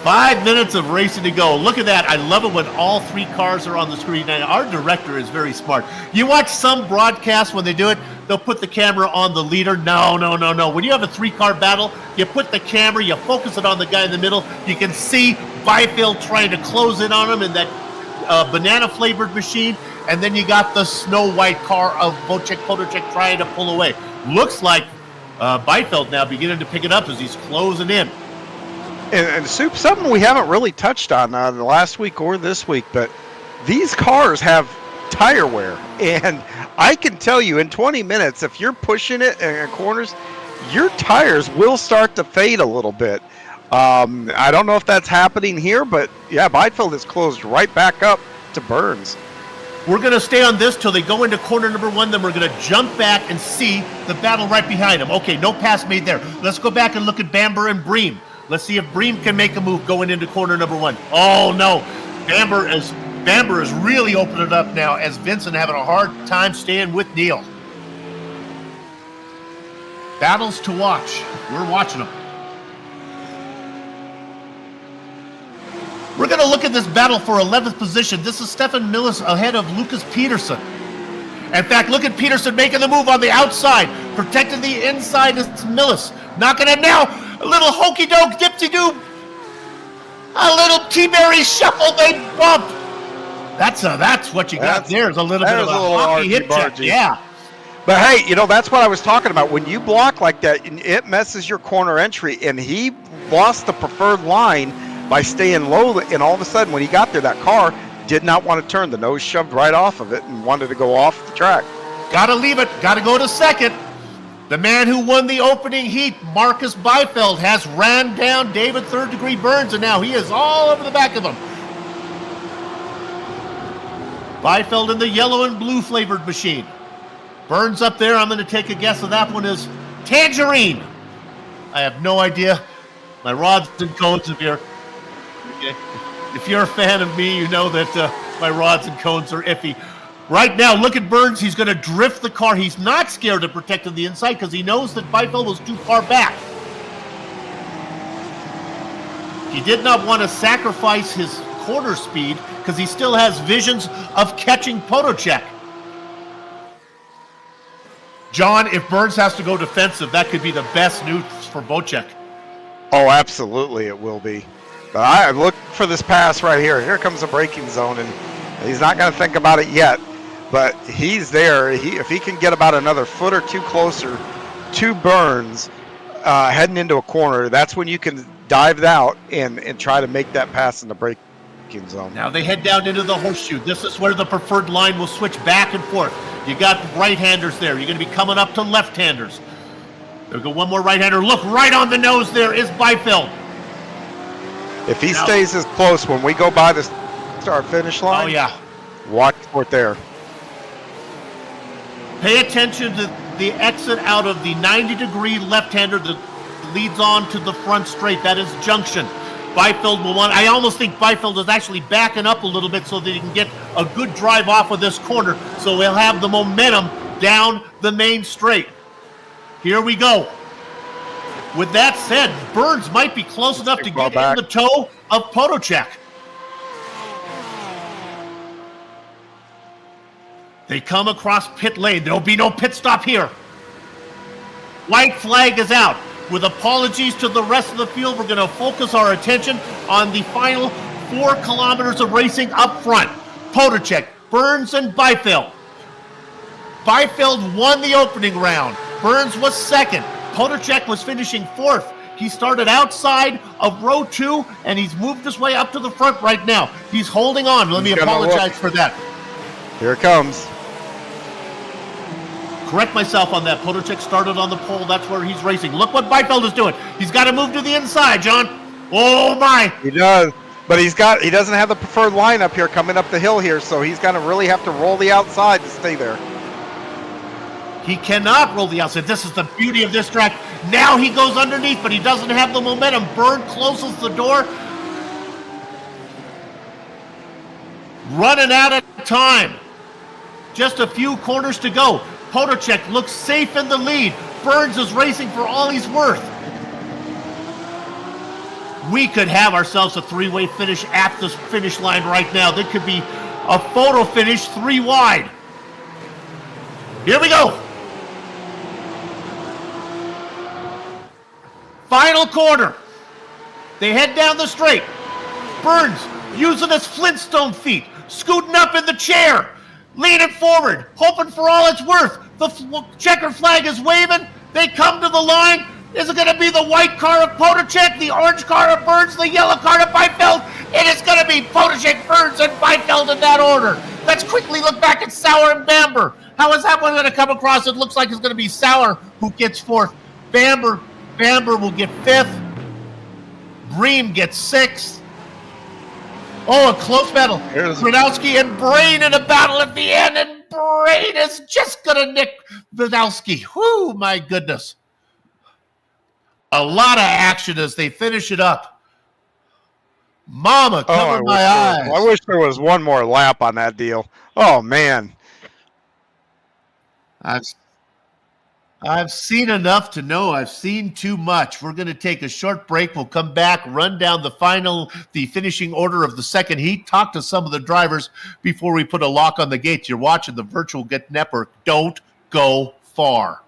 5 minutes of racing to go. Look at that. I love it when all three cars are on the screen. And our director is very smart. You watch some broadcasts when they do it, they'll put the camera on the leader. No. When you have a three-car battle, you put the camera, you focus it on the guy in the middle. You can see Byfield trying to close in on him in that banana-flavored machine. And then you got the snow-white car of Potacek trying to pull away. Looks like Byfield now beginning to pick it up as he's closing in. And Soup, something we haven't really touched on the last week or this week, but these cars have tire wear. And I can tell you in 20 minutes, if you're pushing it in corners, your tires will start to fade a little bit. I don't know if that's happening here, but yeah, Byfield is closed right back up to Burns. We're going to stay on this till they go into corner number one. Then we're going to jump back and see the battle right behind them. Okay, no pass made there. Let's go back and look at Bamber and Bream. Let's see if Bream can make a move going into corner number one. Oh, no. Bamber is really opening it up now as Vincent having a hard time staying with Neil. Battles to watch. We're watching them. We're going to look at this battle for 11th position. This is Stefan Millis ahead of Lucas Peterson. In fact, look at Peterson making the move on the outside. Protecting the inside is Millis. Knocking it now. A little hokey-doke, dipsy-doo. A little T-Berry shuffle, they bump. That's what you got there. Is a little bit of a hockey hip check. Yeah. But hey, you know, that's what I was talking about. When you block like that, it messes your corner entry, and he lost the preferred line by staying low, and all of a sudden when he got there, that car did not want to turn. The nose shoved right off of it and wanted to go off the track. Gotta leave it. Gotta go to second. The man who won the opening heat, Marcus Byfield, has ran down David Third Degree Burns, and now he is all over the back of him. Byfield in the yellow and blue flavored machine. Burns up there. I'm going to take a guess of that one is Tangerine. I have no idea. My rods and cones, if you're a fan of me, you know that my rods and cones are iffy. Right now, look at Burns. He's going to drift the car. He's not scared of protecting the inside because he knows that Byfield was too far back. He did not want to sacrifice his corner speed because he still has visions of catching Potacek. John, if Burns has to go defensive, that could be the best news for Potacek. Oh, absolutely it will be. But I look for this pass right here. Here comes the braking zone, and he's not going to think about it yet. But he's there. If he can get about another foot or two closer to Burns heading into a corner, that's when you can dive out and try to make that pass in the braking zone. Now they head down into the horseshoe. This is where the preferred line will switch back and forth. You got right-handers there. You're going to be coming up to left-handers. There we go, one more right-hander. Look, right on the nose there is Byfield. If he stays as close when we go by the start-finish line, oh yeah, watch for it there. Pay attention to the exit out of the 90-degree left-hander that leads on to the front straight. That is junction. Byfield will want. I almost think Byfield is actually backing up a little bit so that he can get a good drive off of this corner. So he'll have the momentum down the main straight. Here we go. With that said, Burns might be close enough to get in the toe of Potacek. They come across pit lane. There'll be no pit stop here. White flag is out. With apologies to the rest of the field, we're going to focus our attention on the final 4 kilometers of racing up front. Potacek, Burns, and Byfield. Byfield won the opening round. Burns was second. Potacek was finishing fourth. He started outside of row 2, and he's moved his way up to the front right now. He's holding on. Let me apologize for that. Here it comes. Correct myself on that. Potacek started on the pole. That's where he's racing. Look what Byfield is doing. He's got to move to the inside, John. Oh, my. He does. But he doesn't have the preferred line up here coming up the hill here, so he's going to really have to roll the outside to stay there. He cannot roll the outside. This is the beauty of this track. Now he goes underneath, but he doesn't have the momentum. Byrne closes the door. Running out of time. Just a few corners to go. Potacek looks safe in the lead. Burns is racing for all he's worth. We could have ourselves a three-way finish at this finish line right now. There could be a photo finish 3 wide. Here we go. Final corner. They head down the straight. Burns using his Flintstone feet, scooting up in the chair, leaning forward, hoping for all it's worth. The checker flag is waving. They come to the line. Is it going to be the white car of Potacek, the orange car of Burns, the yellow car of Byfield? It is going to be Potacek, Burns, and Byfield in that order. Let's quickly look back at Sauer and Bamber. How is that one going to come across? It looks like it's going to be Sauer who gets fourth. Bamber will get fifth. Bream gets sixth. Oh, a close battle. Gronowski and Brain in a battle at the end, and Brain is just going to nick Gronowski. Whoo, my goodness. A lot of action as they finish it up. Mama, cover my eyes. I wish there was one more lap on that deal. Oh, man. I've seen enough to know I've seen too much. We're going to take a short break. We'll come back, run down the finishing order of the second heat, talk to some of the drivers before we put a lock on the gate. You're watching the Virtual Get Network. Don't go far.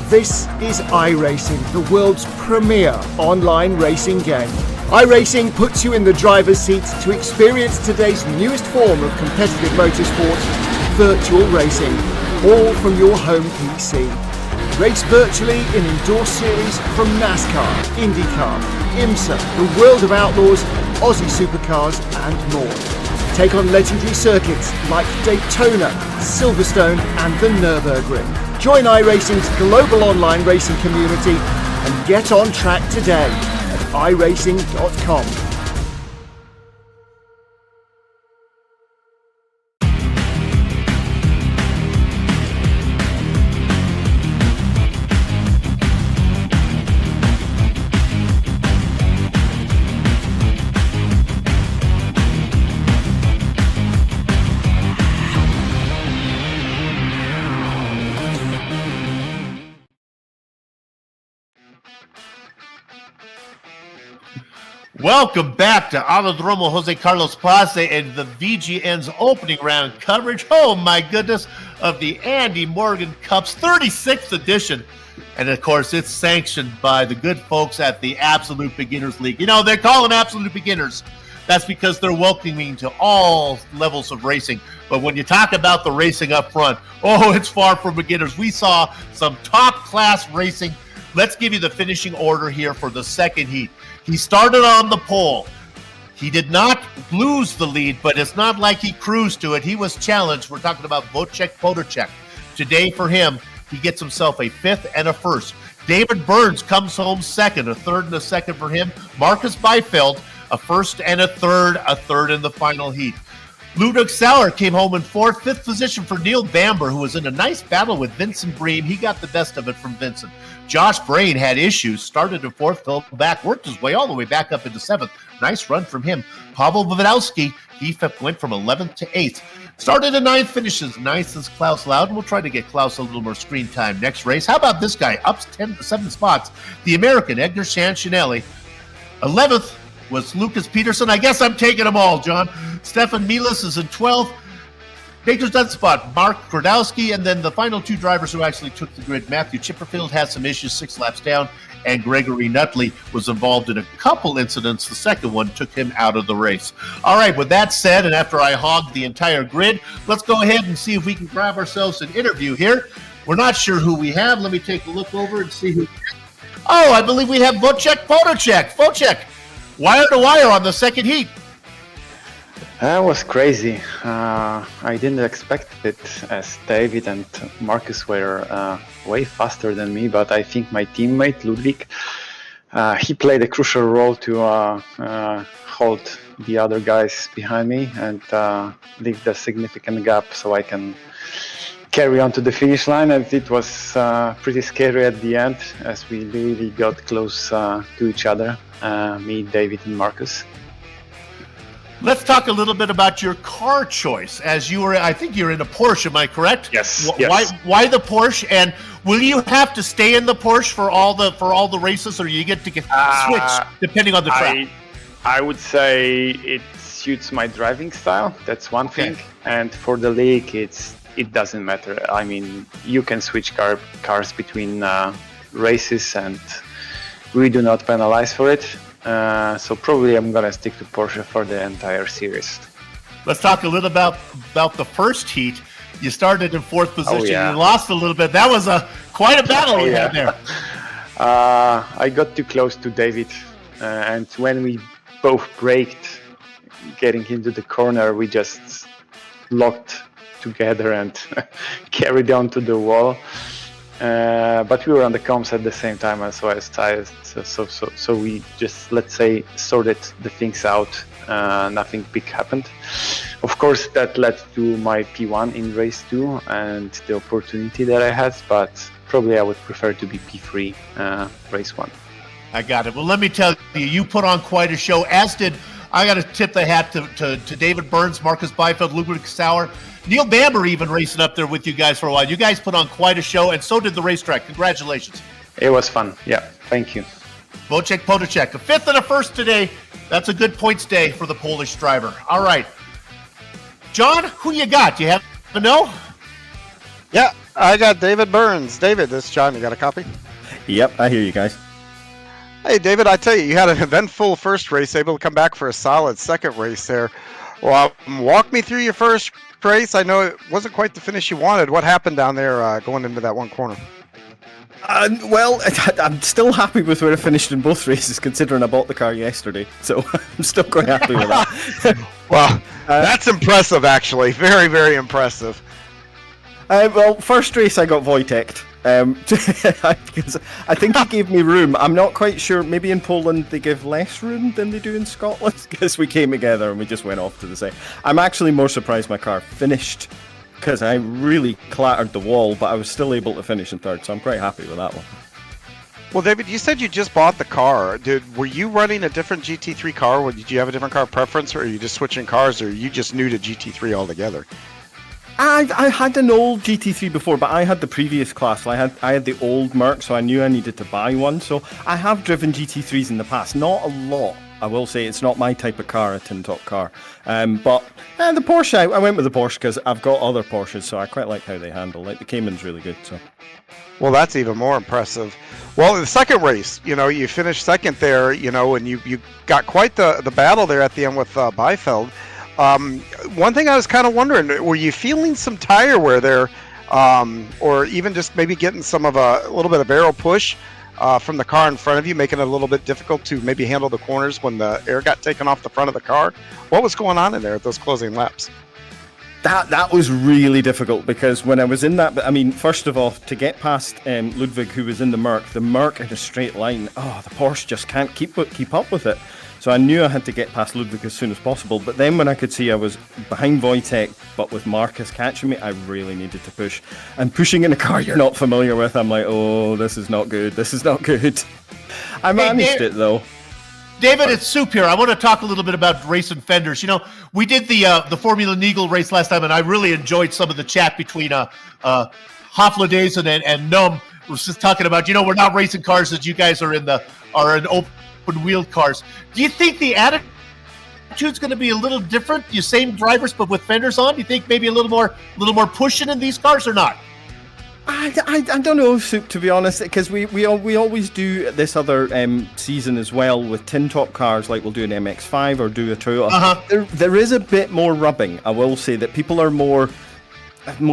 This is iRacing, the world's premier online racing game. iRacing puts you in the driver's seat to experience today's newest form of competitive motorsport, virtual racing, all from your home PC. Race virtually in endorsed series from NASCAR, IndyCar, IMSA, the World of Outlaws, Aussie Supercars and more. Take on legendary circuits like Daytona, Silverstone and the Nürburgring. Join iRacing's global online racing community and get on track today at iRacing.com. Welcome back to Autódromo Jose Carlos Paz and the VGN's opening round coverage, oh my goodness, of the Andy Morgan Cup's 36th edition. And of course, it's sanctioned by the good folks at the Absolute Beginners League. You know, they call them Absolute Beginners. That's because they're welcoming to all levels of racing. But when you talk about the racing up front, oh, it's far from beginners. We saw some top-class racing. Let's give you the finishing order here for the second heat. He started on the pole. He did not lose the lead, but it's not like he cruised to it. He was challenged. We're talking about Wojciech Potacek. Today for him, he gets himself a fifth and a first. David Burns comes home second, a third and a second for him. Marcus Byfield, a first and a third in the final heat. Ludwig Sauer came home in fourth. Fifth position for Neil Bamber, who was in a nice battle with Vincent Bream. He got the best of it from Vincent. Josh Brain had issues, started in fourth, fell back, worked his way all the way back up into seventh. Nice run from him. Pavel Vodowski, he went from 11th to 8th. Started in ninth, finishes ninth as Klaus Loudon. We'll try to get Klaus a little more screen time next race. How about this guy? Up 7 spots. The American, Edgar Sanchinelli. 11th was Lucas Peterson. I guess I'm taking them all, John. Stefan Milas is in 12th. Baker's done spot, Mark Grodowski, and then the final two drivers who actually took the grid. Matthew Chipperfield had some issues 6 laps down, and Gregory Nutley was involved in a couple incidents. The second one took him out of the race. All right, with that said, and after I hogged the entire grid, let's go ahead and see if we can grab ourselves an interview here. We're not sure who we have. Let me take a look over and see who. Oh, I believe we have Wojciech Podolczak. Wojciech, wire to wire on the second heat. That was crazy. I didn't expect it, as David and Marcus were way faster than me, but I think my teammate Ludwig, he played a crucial role to hold the other guys behind me and leave the significant gap so I can carry on to the finish line. And it was pretty scary at the end, as we really got close to each other, me, David and Marcus. Let's talk a little bit about your car choice. As you were, I think you're in a Porsche, am I correct? Yes. Why the Porsche? And will you have to stay in the Porsche for all the races, or you get to switch depending on the track? I would say it suits my driving style. That's one thing. And for the league, it doesn't matter. I mean, you can switch cars between races, and we do not penalize for it. So probably I'm gonna stick to Porsche for the entire series. Let's talk a little about the first heat. You started in fourth position. Yeah. You lost a little bit. That was quite a battle you had there. I got too close to David, and when we both braked, getting into the corner, we just locked together and carried on to the wall. But we were on the comms at the same time, and so I was tired. So we just, let's say, sorted the things out. Nothing big happened. Of course, that led to my P1 in race 2 and the opportunity that I had. But probably I would prefer to be P3 race 1. I got it. Well, let me tell you, you put on quite a show, as did, I got to tip the hat to David Burns, Marcus Byfeld, Ludwig Sauer, Neil Bamber even racing up there with you guys for a while. You guys put on quite a show, and so did the racetrack. Congratulations. It was fun. Yeah, thank you. Wojciech Podolczak, a fifth and a first today. That's a good points day for the Polish driver. All right. John, who you got? Do you have a no? Yeah, I got David Burns. David, this is John. You got a copy? Yep, I hear you guys. Hey, David, I tell you, you had an eventful first race, able to come back for a solid second race there. Well, walk me through your first race. I know it wasn't quite the finish you wanted. What happened down there going into that one corner? Well, I'm still happy with where I finished in both races, considering I bought the car yesterday. So I'm still quite happy with that. Well, that's impressive, actually. Very, very impressive. Well, first race I got Wojtek. Because I think he gave me room. I'm not quite sure. Maybe in Poland they give less room than they do in Scotland, because we came together and we just went off to the side. I'm actually more surprised my car finished, because I really clattered the wall, but I was still able to finish in third, so I'm quite happy with that one. Well, David, you said you just bought the car. Were you running a different GT3 car? Or did you have a different car preference, or are you just switching cars, or are you just new to GT3 altogether? I had an old GT3 before, but I had the previous class. I had the old Merc, so I knew I needed to buy one. So I have driven GT3s in the past. Not a lot, I will say. It's not my type of car, a tin top car. But the Porsche, I went with the Porsche because I've got other Porsches, so I quite like how they handle. Like the Cayman's really good. So. Well, that's even more impressive. Well, in the second race, you finished second there, and you got quite the battle there at the end with Byfeld. One thing I was kind of wondering, were you feeling some tire wear there, or even just maybe getting some of a little bit of barrel push from the car in front of you, making it a little bit difficult to maybe handle the corners when the air got taken off the front of the car? What was going on in there at those closing laps? That was really difficult, because when I was in that, I mean, first of all, to get past Ludwig, who was in the Merc in a straight line, the Porsche just can't keep up with it. So I knew I had to get past Ludwig as soon as possible. But then when I could see I was behind Wojtek, but with Marcus catching me, I really needed to push. And pushing in a car you're not familiar with, I'm like, oh, this is not good. This is not good. I managed it, though. David, it's Soup here. I want to talk a little bit about racing fenders. You know, we did the Formula Eagle race last time, and I really enjoyed some of the chat between Hofladaisen and Num. We're just talking about, we're not racing cars as you guys are in open-wheeled cars. Do you think the attitude's going to be a little different? You same drivers, but with fenders on? Do you think maybe a little more pushing in these cars or not? I don't know, Soup, to be honest, because we always do this other season as well with tin top cars, like we'll do an MX-5 or do a Toyota. There is a bit more rubbing. I will say that people are more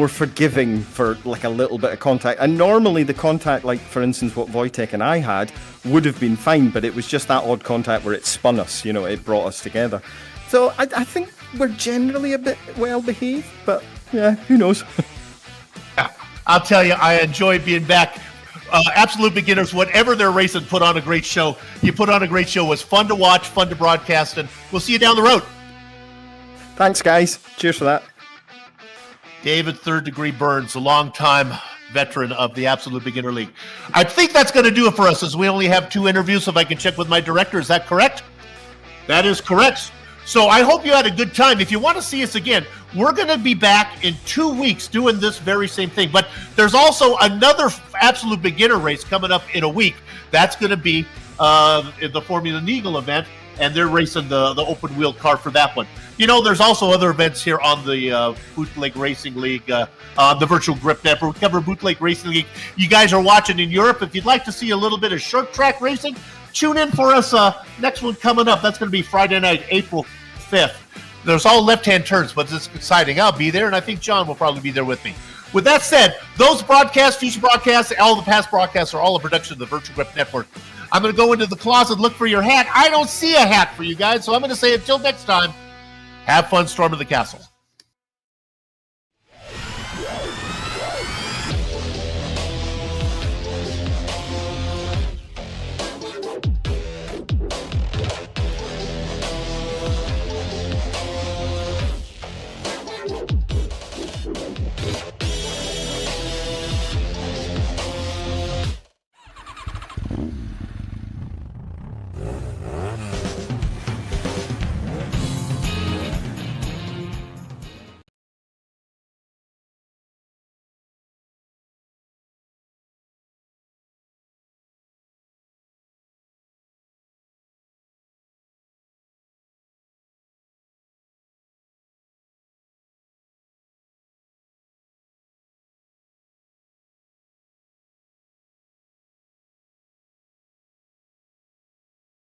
forgiving for like a little bit of contact, and normally the contact, like for instance what Wojtek and I had, would have been fine, but it was just that odd contact where it spun us, it brought us together. So I think we're generally a bit well behaved, but yeah, who knows. I'll tell you, I enjoy being back. Absolute Beginners, whatever they're racing, put on a great show. You put on a great show. It was fun to watch, fun to broadcast, and we'll see you down the road. Thanks, guys. Cheers for that. David Third Degree Burns, a long-time veteran of the Absolute Beginner League. I think that's going to do it for us, as we only have 2 interviews. If I can check with my director, is that correct? That is correct. So I hope you had a good time. If you want to see us again, we're going to be back in 2 weeks doing this very same thing. But there's also another Absolute Beginner race coming up in a week. That's going to be in the Formula Eagle event, and they're racing the open wheel car for that one. There's also other events here on the Bootleg Racing League, the Virtual Grip Network. We cover Bootleg Racing League. You guys are watching in Europe. If you'd like to see a little bit of short track racing, tune in for us. Next one coming up. That's going to be Friday night, April 5th. There's all left-hand turns, but it's exciting. I'll be there, and I think John will probably be there with me. With that said, those broadcasts, future broadcasts, all the past broadcasts are all a production of the Virtual Grip Network. I'm going to go into the closet, look for your hat. I don't see a hat for you guys, so I'm going to say until next time, have fun storming the castle.